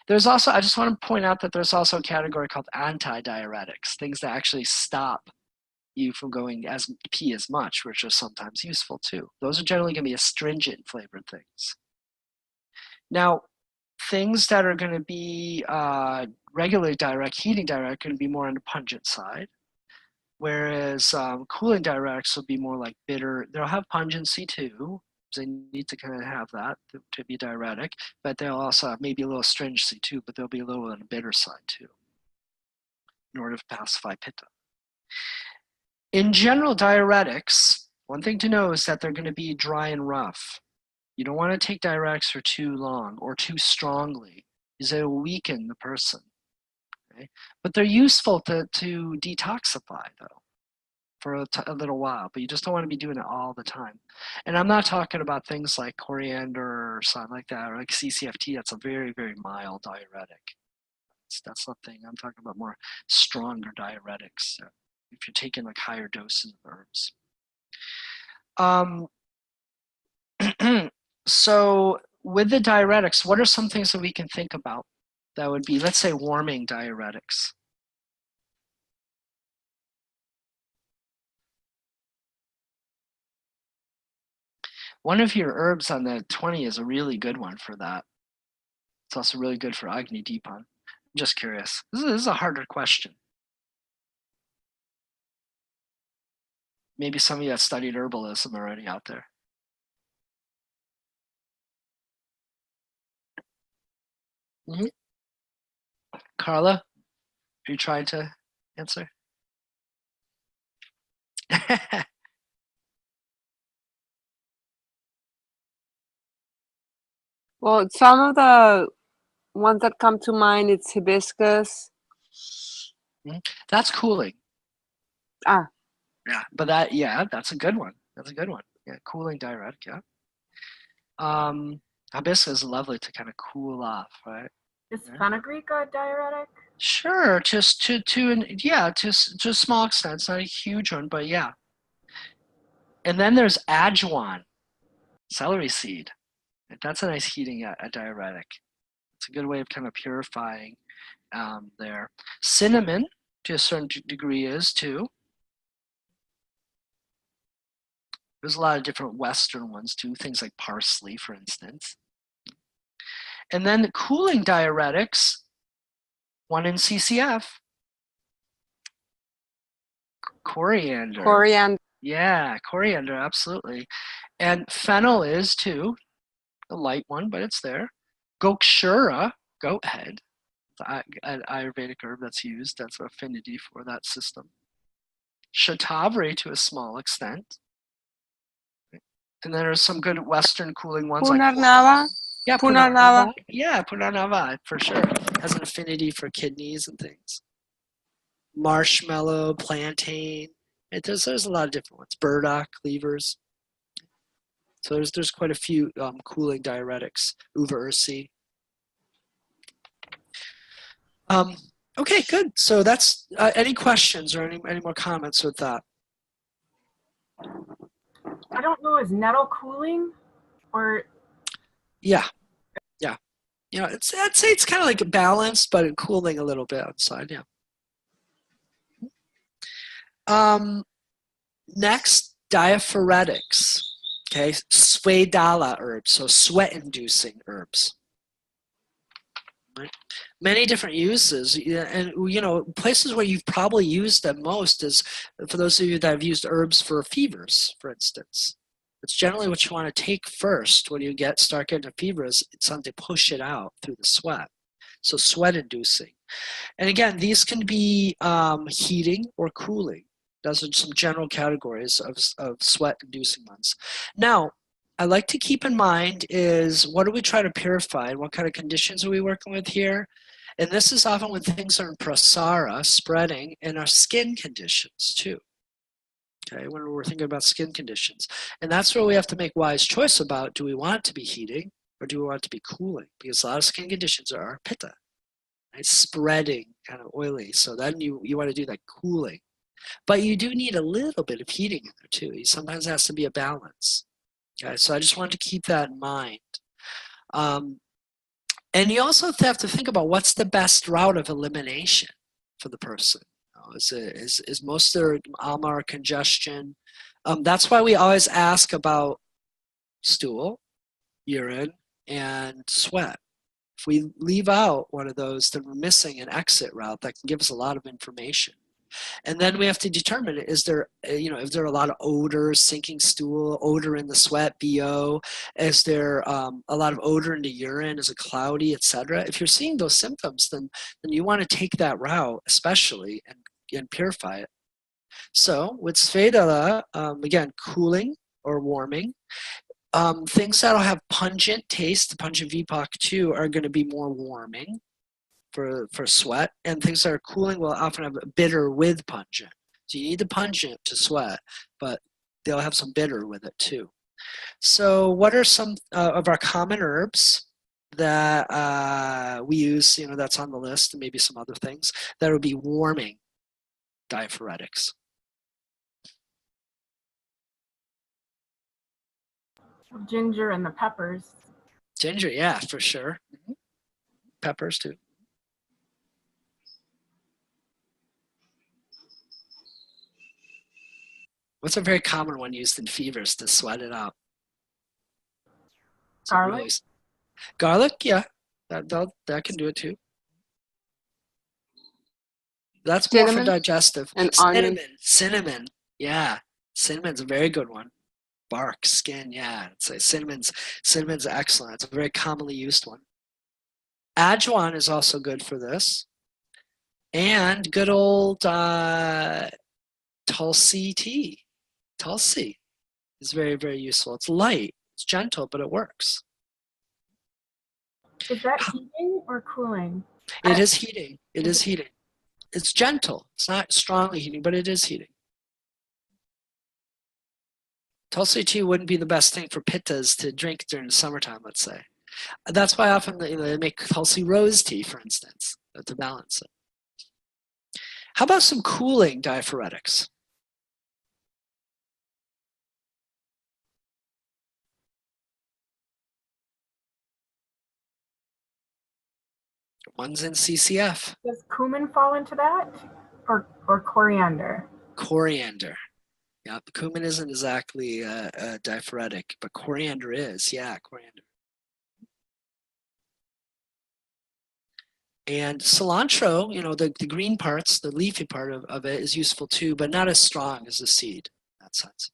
There's also, I just want to point out that there's also a category called anti-diuretics, things that actually stop you from going pee as much, which are sometimes useful too. Those are generally going to be astringent flavored things. Now, things that are going to be regularly direct, heating direct, going to be more on the pungent side. Whereas cooling diuretics will be more like bitter. They'll have pungency too. They need to kind of have that to be diuretic, but they'll also have maybe a little astringency too, but they'll be a little on the bitter side too, in order to pacify pitta. In general, diuretics, one thing to know is that they're going to be dry and rough. You don't want to take diuretics for too long or too strongly, because they will weaken the person. Okay? But they're useful to detoxify, though, for a little while. But you just don't want to be doing it all the time. And I'm not talking about things like coriander or something like that, or like CCFT. That's a very, very mild diuretic. That's something I'm talking about, more stronger diuretics. So if you're taking like higher doses of herbs. So with the diuretics, what are some things that we can think about that would be, let's say, warming diuretics? One of your herbs on the 20 is a really good one for that. It's also really good for Agni Deepan. I'm just curious. This is a harder question. Maybe some of you have studied herbalism already out there. Carla, are you trying to answer? Well, some of the ones that come to mind, it's hibiscus. That's cooling. Ah. Yeah, but that's a good one. That's a good one. Yeah, cooling diuretic, yeah. Hibiscus is lovely to kind of cool off, right? Is fenugreek a diuretic? Sure, just to a small extent. It's not a huge one, but yeah. And then there's Ajuan, celery seed. That's a nice heating a diuretic. It's a good way of kind of purifying there. Cinnamon, to a certain degree, is too. There's a lot of different Western ones too, things like parsley, for instance. And then the cooling diuretics, one in CCF. Coriander. Coriander. Yeah, coriander, absolutely. And fennel is too, a light one, but it's there. Gokshura, goat head, an Ayurvedic herb that's used. That's an affinity for that system. Shatavari to a small extent. And then there's some good Western cooling ones Punarnava. Like Punarnava. Yeah, Punarnava for sure. Has an affinity for kidneys and things. Marshmallow, plantain. There's a lot of different ones. Burdock, levers. So there's quite a few cooling diuretics. Uva ursi. Okay, good. So that's any questions or any more comments with that? I don't know, is nettle cooling or? Yeah. You know, I'd say it's kind of like balanced, but cooling a little bit outside. Yeah. Next, diaphoretics. Okay, Svedala herbs, so sweat-inducing herbs. Right? Many different uses, and you know, places where you've probably used them most is for those of you that have used herbs for fevers, for instance. It's generally what you want to take first when you start getting a fever. It's something to push it out through the sweat. So sweat-inducing, and again, these can be heating or cooling. Those are some general categories of sweat-inducing ones. Now, I like to keep in mind is what do we try to purify? What kind of conditions are we working with here? And this is often when things are in prasara, spreading, and our skin conditions too. Okay, when we're thinking about skin conditions. And that's where we have to make wise choice about, do we want it to be heating or do we want it to be cooling? Because a lot of skin conditions are pitta, right? Spreading, kind of oily. So then you want to do like cooling. But you do need a little bit of heating in there too. Sometimes it has to be a balance. Okay, so I just wanted to keep that in mind. And you also have to think about what's the best route of elimination for the person. Is most of their ama or congestion? That's why we always ask about stool, urine, and sweat. If we leave out one of those, then we're missing an exit route that can give us a lot of information. And then we have to determine, is there, is there a lot of odor, sinking stool, odor in the sweat, BO? Is there a lot of odor in the urine? Is it cloudy, etc.? If you're seeing those symptoms, then you want to take that route, especially, and purify it. So with Svedala, again, cooling or warming. Things that'll have pungent taste, the pungent VPOC2, are going to be more warming for sweat, and things that are cooling will often have bitter with pungent. So you need the pungent to sweat, but they'll have some bitter with it too. So what are some of our common herbs that we use, that's on the list, and maybe some other things that would be warming diaphoretics? Ginger and the peppers. Ginger, yeah, for sure. Peppers too. What's a very common one used in fevers to sweat it out? Garlic? Garlic, yeah, that can do it too. That's more for digestive. And onion. Cinnamon, yeah. Cinnamon's a very good one. Bark, skin, yeah. It's like cinnamon's excellent. It's a very commonly used one. Ajuan is also good for this. And good old Tulsi tea. Tulsi is very, very useful. It's light, it's gentle, but it works. Is that heating or cooling? It is heating. It is heating. It's gentle. It's not strongly heating, but it is heating. Tulsi tea wouldn't be the best thing for pittas to drink during the summertime, let's say. That's why often they make Tulsi rose tea, for instance, to balance it. How about some cooling diaphoretics? One's in CCF. Does cumin fall into that, or coriander? Coriander. Yeah, cumin isn't exactly a diaphoretic, but coriander is. Yeah, coriander. And cilantro, the green parts, the leafy part of it is useful too, but not as strong as the seed in that sense.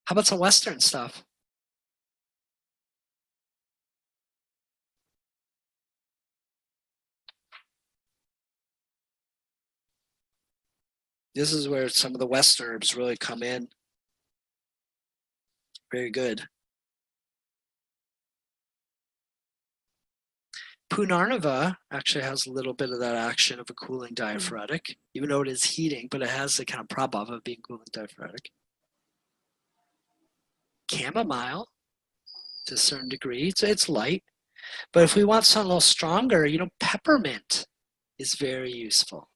How about some Western stuff? This is where some of the Western herbs really come in. Very good. Punarnava actually has a little bit of that action of a cooling diaphoretic, even though it is heating, but it has the kind of prabhava of being cooling diaphoretic. Chamomile, to a certain degree, it's light. But if we want something a little stronger, peppermint is very useful.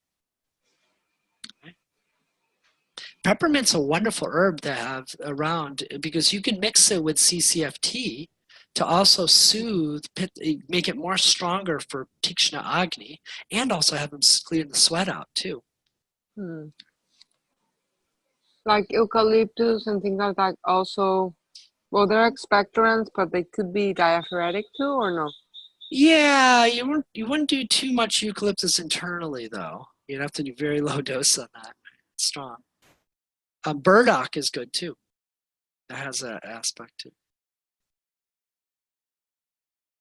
Peppermint's a wonderful herb to have around because you can mix it with CCFT to also soothe, make it more stronger for Tikshna Agni, and also have them clear the sweat out too. Like eucalyptus and things like that also, well, they're expectorants, but they could be diaphoretic too, or no? Yeah, you wouldn't do too much eucalyptus internally though. You'd have to do very low dose on that. It's strong. Burdock is good too. It has that aspect too.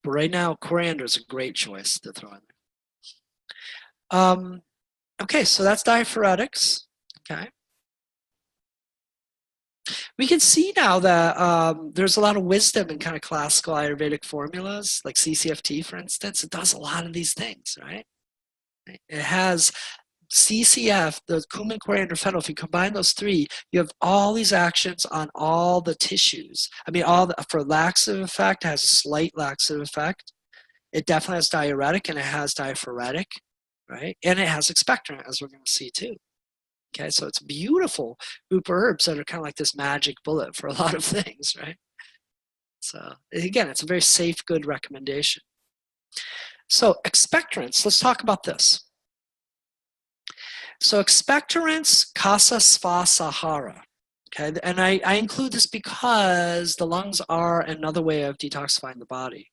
But right now, coriander is a great choice to throw in there. Okay, so that's diaphoretics. Okay. We can see now that there's a lot of wisdom in kind of classical Ayurvedic formulas, like CCFT, for instance. It does a lot of these things, right? It has CCF, the cumin, coriander, fennel. If you combine those three, you have all these actions on all the tissues. I mean, for laxative effect, it has a slight laxative effect. It definitely has diuretic, and it has diaphoretic, right? And it has expectorant, as we're going to see too. Okay, so it's a beautiful group of herbs that are kind of like this magic bullet for a lot of things, right? So again, it's a very safe, good recommendation. So expectorants, let's talk about this. So expectorants, kasa, sva, sahara. Okay, and I include this because the lungs are another way of detoxifying the body.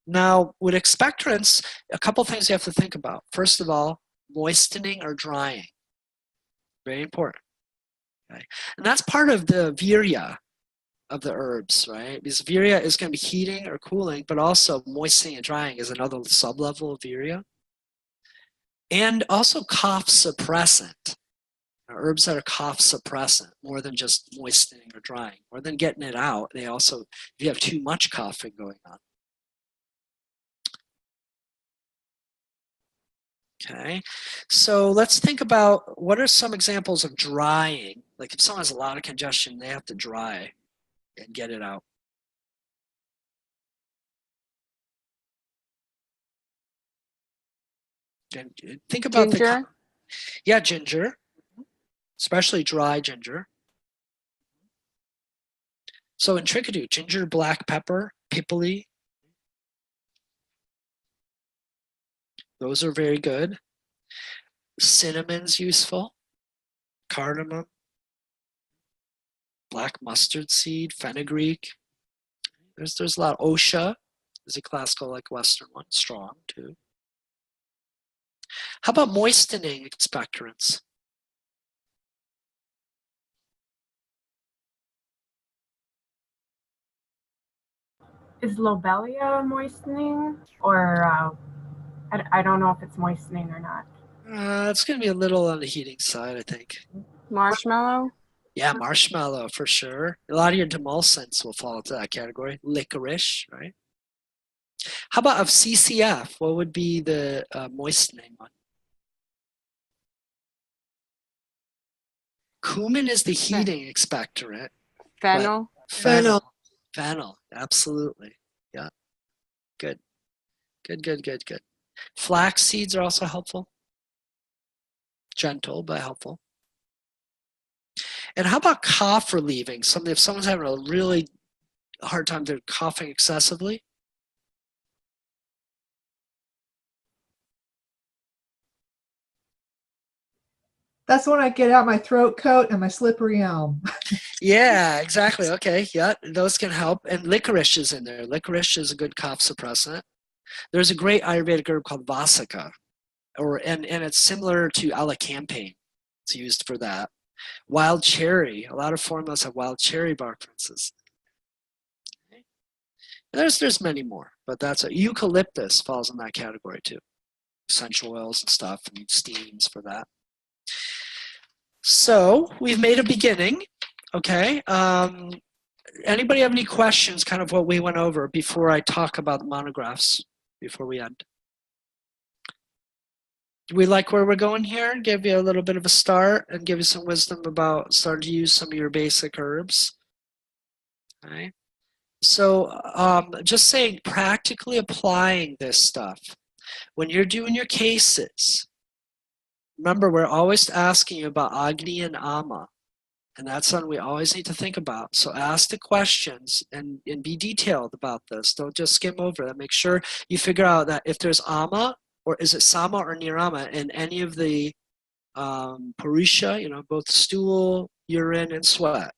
Now, with expectorants, a couple things you have to think about. First of all, moistening or drying. Very important. Okay? And that's part of the virya of the herbs, right? Because virya is going to be heating or cooling, but also moistening and drying is another sub-level of virya. And also cough suppressant. Herbs that are cough suppressant, more than just moistening or drying, more than getting it out. They also, if you have too much coughing going on. Okay, so let's think about what are some examples of drying. Like if someone has a lot of congestion, they have to dry and get it out. Think about Ginger. Yeah, ginger, especially dry ginger. So in Trickadoo, ginger, black pepper, pipali, those are very good. Cinnamon's useful. Cardamom, black mustard seed, fenugreek. There's a lot. Osha is a classical, like Western one, strong too. How about moistening expectorants? Is lobelia moistening, or I don't know if it's moistening or not. It's going to be a little on the heating side, I think. Marshmallow. Yeah, marshmallow for sure. A lot of your demulcents will fall into that category. Licorice, right? How about of CCF? What would be the moistening one? Cumin is the heating expectorant. Fennel. Fennel. Fennel, absolutely. Yeah. Good. Good. Flax seeds are also helpful. Gentle, but helpful. And how about cough relieving? If someone's having a really hard time, they're coughing excessively. That's when I get out my throat coat and my slippery elm. Yeah, exactly. Okay, yeah, those can help. And licorice is in there. Licorice is a good cough suppressant. There's a great Ayurvedic herb called Vasika, and it's similar to elecampane. It's used for that. Wild cherry. A lot of formulas have wild cherry bark, for instance. There's many more, but that's eucalyptus falls in that category too. Essential oils and stuff, and steams for that. So we've made a beginning. Okay. Anybody have any questions, kind of what we went over before I talk about the monographs, before we end? Do we like where we're going here? Give you a little bit of a start and give you some wisdom about starting to use some of your basic herbs. Okay. So just saying, practically applying this stuff. When you're doing your cases, remember, we're always asking you about Agni and Ama. And that's something we always need to think about. So ask the questions and be detailed about this. Don't just skim over that. Make sure you figure out that if there's Ama, or is it Sama or Nirama in any of the Purusha, both stool, urine, and sweat.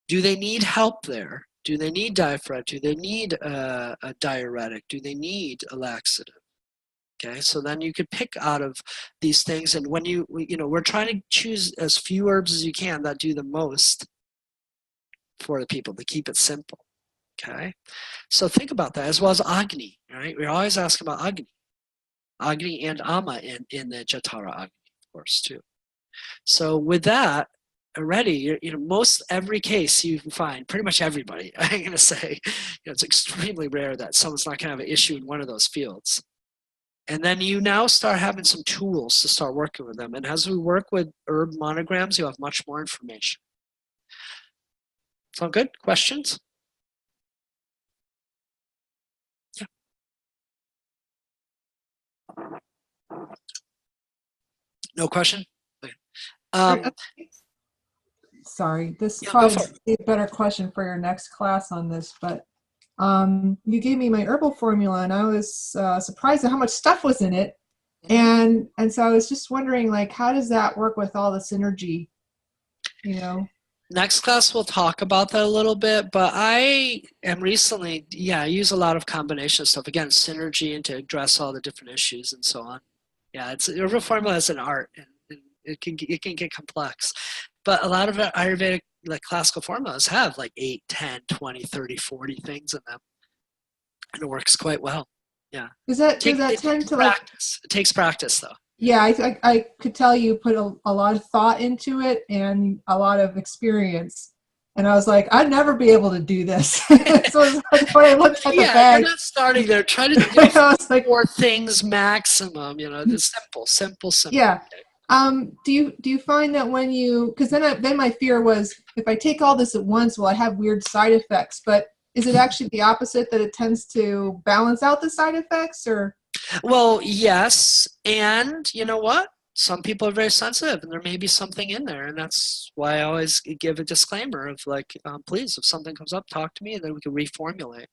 Do they need help there? Do they need diaphragm? Do they need a diuretic? Do they need a laxative? Okay, so then you could pick out of these things, and when we're trying to choose as few herbs as you can that do the most for the people to keep it simple. Okay, so think about that, as well as Agni. Right, we always ask about Agni and Ama in the Jatara Agni, of course, too. So with that already, most every case you can find, pretty much everybody. I'm going to say, it's extremely rare that someone's not going to have an issue in one of those fields. And then you now start having some tools to start working with them. And as we work with herb monograms, you'll have much more information. Sound good? Questions? Yeah. No question? Okay. Sorry, this Yeah, probably be a better question for your next class on this, but you gave me my herbal formula, and I was surprised at how much stuff was in it, and so I was just wondering, like, how does that work with all the synergy, Next class we'll talk about that a little bit, but I am recently, I use a lot of combination stuff. Again, synergy and to address all the different issues and so on. Yeah, it's herbal formula is an art, and it can get complex. But a lot of Ayurvedic, like classical formulas, have like 8, 10, 20, 30, 40 things in them, and it works quite well. Yeah. Does that It tend takes to like? practice. It takes practice, though. Yeah, I could tell you put a lot of thought into it and a lot of experience. And I was like, I'd never be able to do this. So it's like when I looked at the bag, You're not starting there. Try to do I was like, 4 things maximum. It's simple. yeah. Do you find that when you, because then my fear was if I take all this at once, will I have weird side effects? But is it actually the opposite, that it tends to balance out the side effects, or? Well, yes, and you know what? Some people are very sensitive, and there may be something in there, and that's why I always give a disclaimer of like, please, if something comes up, talk to me, and then we can reformulate.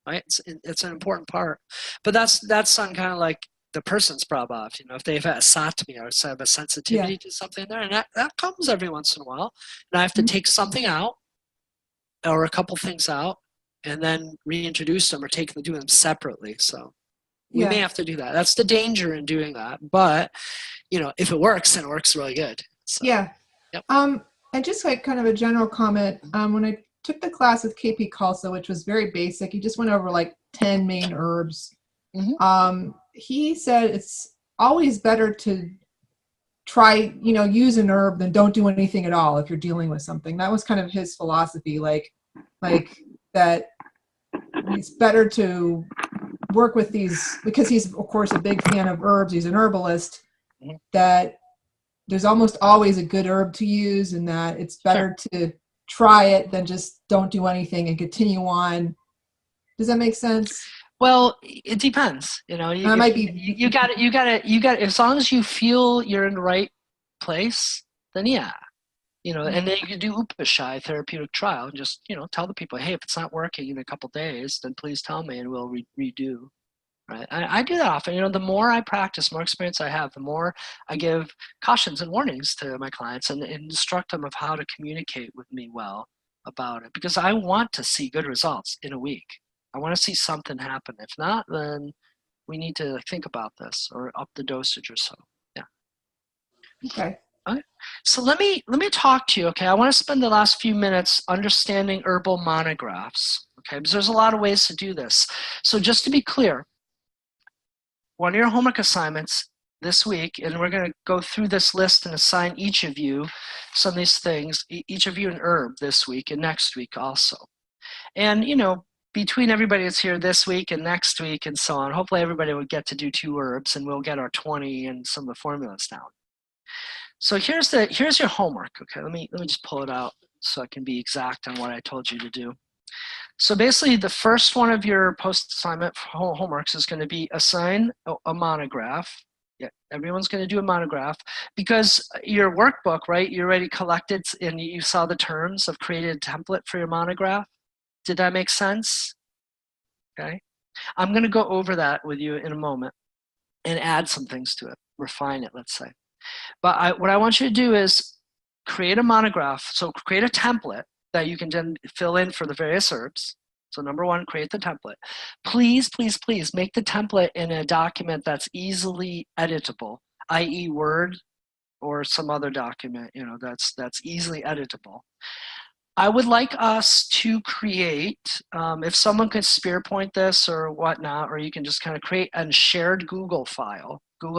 Right? It's an important part, but that's on kind of like the person's problem. If they've had a satmi or have a sensitivity to something there, and that comes every once in a while, and I have to take something out or a couple things out, and then reintroduce them or do them separately. So. We may have to do that. That's the danger in doing that. But, if it works, then it works really good. So, yeah. Yep. And just like kind of a general comment, when I took the class with KP Khalsa, which was very basic, he just went over like 10 main herbs. Mm-hmm. He said it's always better to try, use an herb than don't do anything at all if you're dealing with something. That was kind of his philosophy, like that it's better to work with these, because he's of course a big fan of herbs, he's an herbalist, that there's almost always a good herb to use, and that it's better to try it than just don't do anything and continue on. Does that make sense? Well, it depends. You got it. As long as you feel you're in the right place, then yeah. And then you can do Upashai therapeutic trial and just, tell the people, hey, if it's not working in a couple days, then please tell me and we'll redo. Right? I do that often. The more I practice, more experience I have, the more I give cautions and warnings to my clients and instruct them of how to communicate with me well about it, because I want to see good results in a week. I want to see something happen. If not, then we need to think about this or up the dosage or so. Yeah. Okay. Okay. So let me talk to you. Okay, I want to spend the last few minutes understanding herbal monographs. Okay, because there's a lot of ways to do this. So just to be clear, one of your homework assignments this week, and we're going to go through this list and assign each of you some of these things, each of you an herb this week and next week also. And between everybody that's here this week and next week and so on, hopefully everybody would get to do 2 herbs, and we'll get our 20 and some of the formulas down. So here's your homework. Okay, let me just pull it out so I can be exact on what I told you to do. So basically, the first one of your post-assignment homeworks is going to be assign a monograph. Yeah, everyone's going to do a monograph, because your workbook, right? You already collected and you saw the terms of created a template for your monograph. Did that make sense? Okay, I'm going to go over that with you in a moment and add some things to it, refine it, let's say. But what I want you to do is create a monograph. So create a template that you can then fill in for the various herbs. So number 1, create the template. Please, please, please make the template in a document that's easily editable, i.e. Word or some other document, that's easily editable. I would like us to create, if someone could spear point this or whatnot, or you can just kind of create a shared Google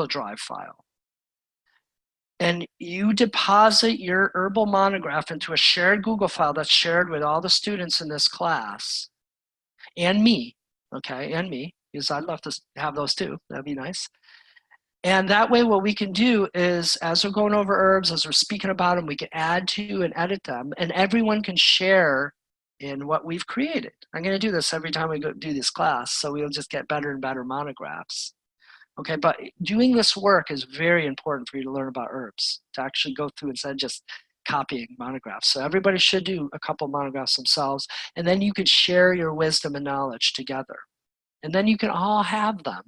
Drive file. And you deposit your herbal monograph into a shared Google file that's shared with all the students in this class, and me, okay, and me, because I'd love to have those too. That'd be nice. And that way what we can do is, as we're going over herbs, as we're speaking about them, we can add to and edit them, and everyone can share in what we've created. I'm going to do this every time we go do this class, so we'll just get better and better monographs. Okay, but doing this work is very important for you to learn about herbs, to actually go through instead of just copying monographs. So everybody should do a couple monographs themselves, and then you could share your wisdom and knowledge together. And then you can all have them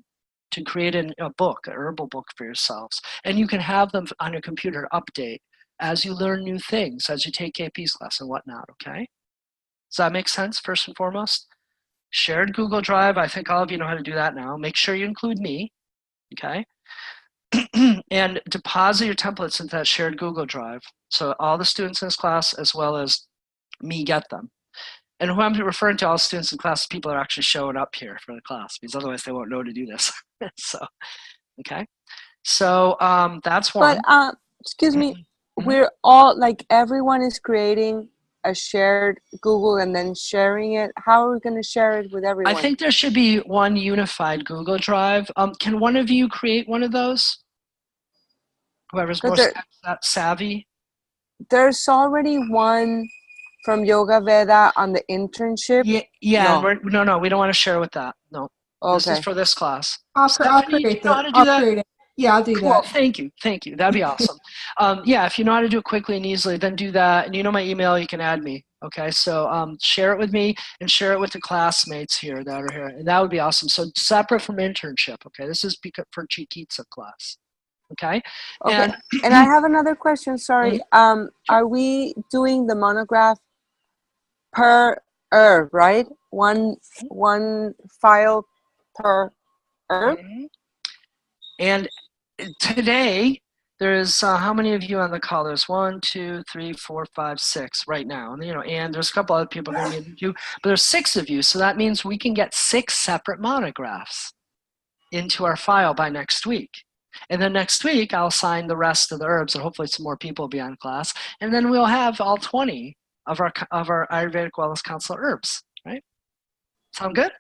to create a book, an herbal book for yourselves. And you can have them on your computer to update as you learn new things, as you take KP's class and whatnot, okay? Does that make sense, first and foremost? Shared Google Drive, I think all of you know how to do that now. Make sure you include me, okay? And deposit your templates into that shared Google Drive. So all the students in this class, as well as me, get them. And who I'm referring to, all students in class, people are actually showing up here for the class, because otherwise they won't know to do this. So, okay. So that's one. But excuse me, we're all like everyone is creating a shared Google and then sharing it. How are we going to share it with everyone? I think there should be one unified Google Drive. Can one of you create one of those? Whoever's more savvy. There's already one from Yoga Veda on the internship. Yeah. No, we don't want to share with that. No. Okay. This is for this class. I'll create that. Yeah, I'll do cool. that. Thank you. That'd be awesome. Yeah, if you know how to do it quickly and easily, then do that. And you know my email, you can add me. Okay, so share it with me and share it with the classmates here that are here. And that would be awesome. So separate from internship, okay? This is for Chikitsa class. Okay? Okay. And I have another question, sorry. Are we doing the monograph per herb, right? One file per herb? And today, there's how many of you on the call? There's 1, 2, 3, 4, 5, 6 right now. And, and there's a couple other people going to be you, but there's 6 of you. So that means we can get 6 separate monographs into our file by next week. And then next week, I'll assign the rest of the herbs, and hopefully some more people will be on class. And then we'll have all 20 of our Ayurvedic Wellness Council herbs, right? Sound good?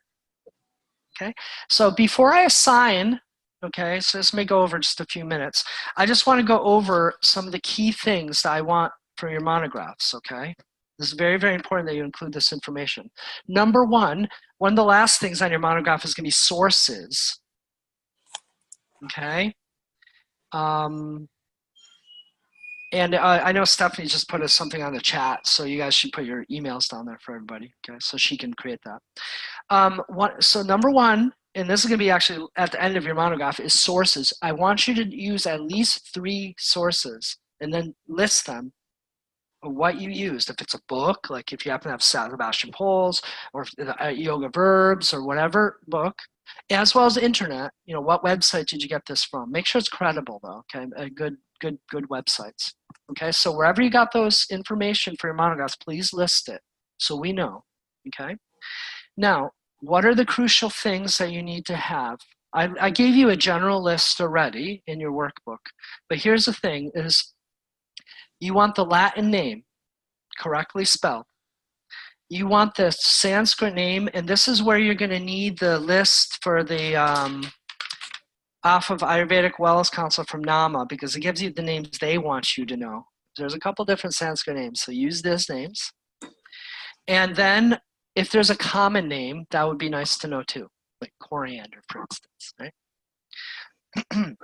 Okay. So before I assign, okay, so this may go over just a few minutes. I just want to go over some of the key things that I want for your monographs, okay? This is very, very important that you include this information. Number one of the last things on your monograph is going to be sources, okay? And I know Stephanie just put something on the chat, so you guys should put your emails down there for everybody, okay? So she can create that. So number one, and this is going to be actually at the end of your monograph, is sources. I want you to use at least 3 sources and then list them, what you used. If it's a book, like if you happen to have Sebastian Pohl's or Yoga Verbs or whatever book, as well as the internet, what website did you get this from? Make sure it's credible though, okay? Good websites. Okay, so wherever you got those information for your monographs, please list it so we know, okay? Now, what are the crucial things that you need to have? I gave you a general list already in your workbook, but here's the thing is you want the Latin name correctly spelled. You want the Sanskrit name, and this is where you're going to need the list for the off of Ayurvedic Wellness Council from Nama, because it gives you the names they want you to know. There's a couple different Sanskrit names, so use those names. And then if there's a common name, that would be nice to know too, like coriander, for instance, right?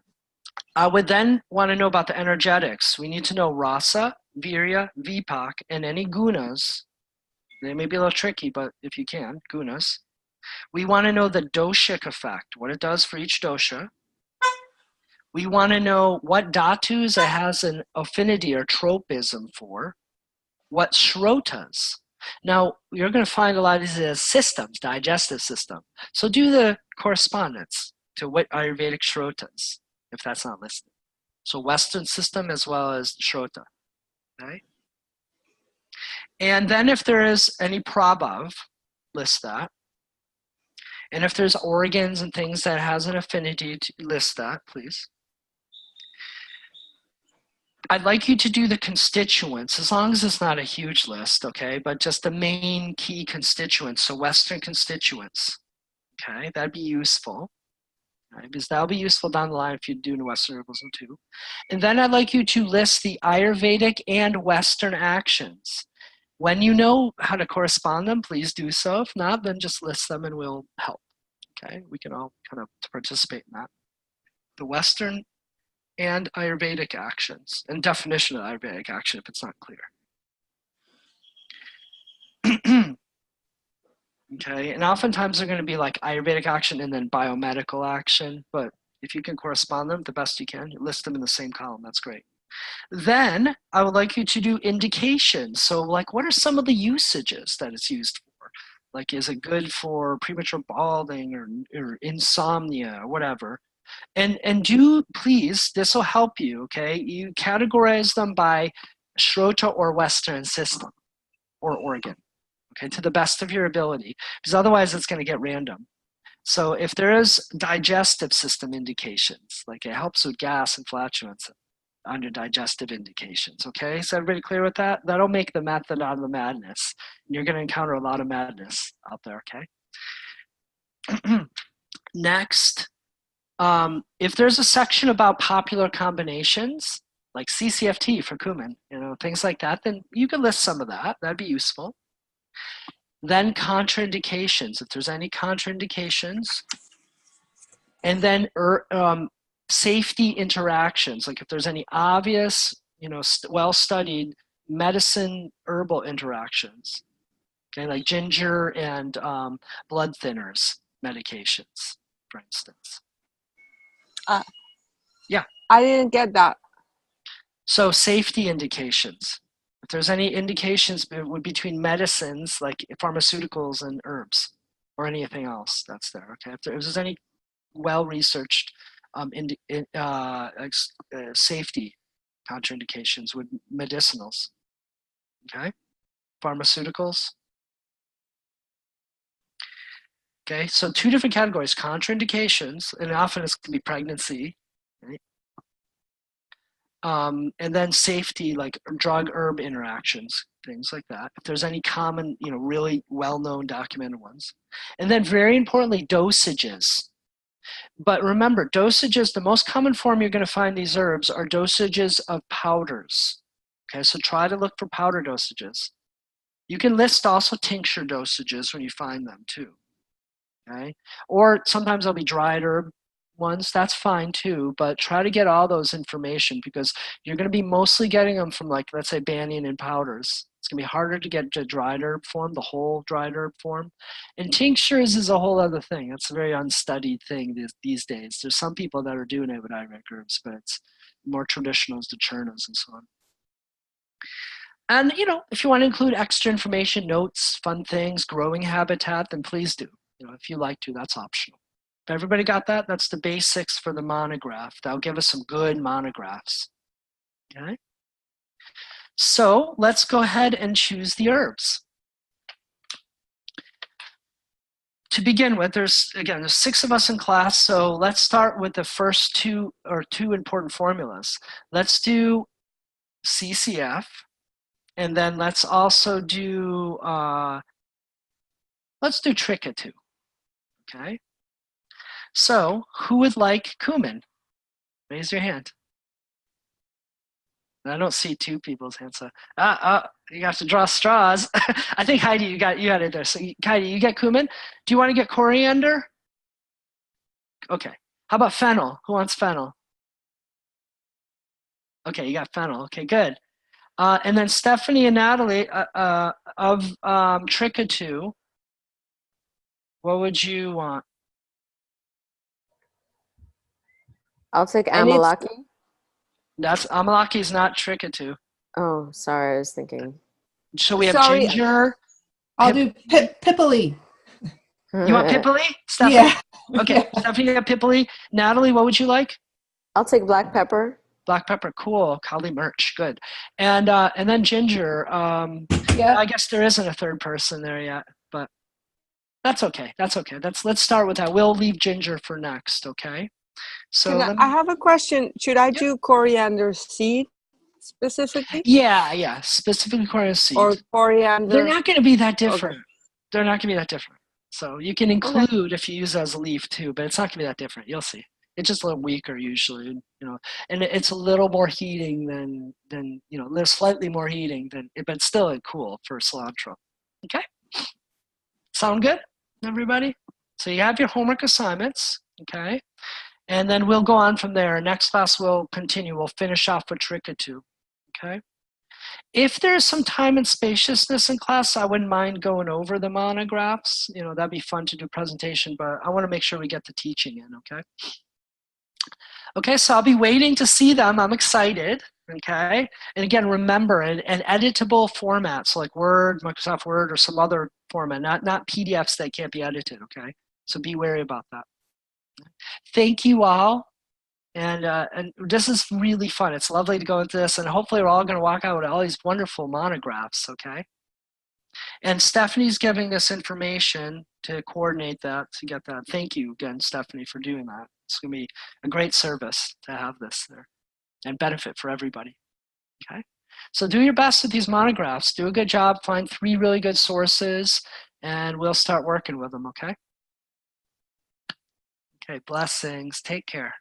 I would then want to know about the energetics. We need to know rasa, virya, vipak, and any gunas. They may be a little tricky, but if you can, gunas. We want to know the doshic effect, what it does for each dosha. We want to know what dhatus it has an affinity or tropism for, what shrotas. Now, you're going to find a lot of these as systems, digestive system. So do the correspondence to what Ayurvedic shrotas, if that's not listed. So Western system as well as Shrota, okay? And then if there is any prabhav, list that. And if there's organs and things that has an affinity, to list that, please. I'd like you to do the constituents, as long as it's not a huge list, okay? But just the main key constituents, so Western constituents, okay? That'd be useful. Right, because that'll be useful down the line if you do Western herbalism too. And then I'd like you to list the Ayurvedic and Western actions. When you know how to correspond them, please do so. If not, then just list them and we'll help. Okay, we can all kind of participate in that. The Western and Ayurvedic actions, and definition of Ayurvedic action if it's not clear. Okay, and oftentimes they're going to be like Ayurvedic action and then biomedical action, but if you can correspond them the best you can, list them in the same column, that's great. Then I would like you to do indications. So like, what are some of the usages that it's used for? Like, is it good for premature balding or insomnia or whatever? And do, please, this will help you, okay? You categorize them by Schrota or Western system or organ, okay, to the best of your ability, because otherwise it's going to get random. So if there is digestive system indications, like it helps with gas and flatulence under digestive indications, okay? Is everybody clear with that? That'll make the method out of the madness. You're going to encounter a lot of madness out there, okay? Next, if there's a section about popular combinations, like CCFT for cumin, you know, things like that, then you can list some of that. That'd be useful. Then contraindications, if there's any contraindications. And then safety interactions, like if there's any obvious, you know, well-studied medicine herbal interactions, okay, like ginger and blood thinners medications, for instance. Yeah. I didn't get that. So safety indications. If there's any indications between medicines, like pharmaceuticals and herbs, or anything else that's there, okay? If there's any well-researched safety contraindications with medicinals, okay? Pharmaceuticals. Okay, so two different categories, contraindications, and often it's going to be pregnancy, right? And then safety, like drug-herb interactions, things like that. If there's any common, you know, really well-known documented ones. And then very importantly, dosages. But remember, dosages, the most common form you're going to find these herbs are dosages of powders. Okay, so try to look for powder dosages. You can list also tincture dosages when you find them too. Okay, or sometimes they'll be dried herb ones, that's fine too, but try to get all those information because you're going to be mostly getting them from, like, let's say banyan and powders. It's going to be harder to get to dried herb form, the whole dried herb form. And tinctures is a whole other thing. That's a very unstudied thing these days. There's some people that are doing it with Iraq herbs, but it's more traditional as the churnas and so on. And, you know, if you want to include extra information, notes, fun things, growing habitat, then please do. You know, if you like to, that's optional. If everybody got that? That's the basics for the monograph. That'll give us some good monographs. Okay? So let's go ahead and choose the herbs. To begin with, there's 6 of us in class, so let's start with the first two important formulas. Let's do CCF, and then let's also do, let's do Chikitsa, okay? So who would like cumin? Raise your hand. I don't see 2 people's hands. So, you have to draw straws. I think Heidi, you got it there. So Heidi, you get cumin. Do you want to get coriander? Okay. How about fennel? Who wants fennel? Okay, you got fennel. Okay, good. And then Stephanie and Natalie of Chikitsa, what would you want? I'll take Amalaki. That's Amalaki is not Chikitsa. Oh, sorry, I was thinking. So we have ginger. I'll do Pipoli. You want Pipoli, Stephanie? Yeah. Okay, Yeah. Stephanie, you got Pipoli. Natalie, what would you like? I'll take black pepper. Black pepper, cool. Kali Merch, good. And then ginger. Yeah. I guess there isn't a third person there yet, but that's okay. That's okay. Let's start with that. We'll leave ginger for next, okay? So I have a question. Should I do coriander seed specifically? Yeah, specifically coriander seed. Or coriander? They're not going to be that different. Okay. They're not going to be that different. So you can include if you use it as a leaf too, but it's not going to be that different. You'll see. It's just a little weaker usually, you know, and it's a little more heating than you know, there's slightly more heating than, but it's still cool for cilantro. Okay, sound good, everybody? So you have your homework assignments, okay, and then we'll go on from there. Next class we'll continue. We'll finish off with Chikitsa, okay. If there's some time and spaciousness in class, I wouldn't mind going over the monographs. You know, that'd be fun to do presentation, but I want to make sure we get the teaching in, okay? Okay, so I'll be waiting to see them. I'm excited. Okay, and again, remember an editable format, so like Word, Microsoft Word, or some other format, not PDFs that can't be edited. Okay, so be wary about that. Thank you all, and this is really fun. It's lovely to go into this, and hopefully we're all going to walk out with all these wonderful monographs. Okay, and Stephanie's giving this information to coordinate that, to get that. Thank you again, Stephanie, for doing that. It's going to be a great service to have this there and benefit for everybody. Okay, so do your best with these monographs. Do a good job. Find 3 really good sources, and we'll start working with them. Okay. Okay. Blessings. Take care.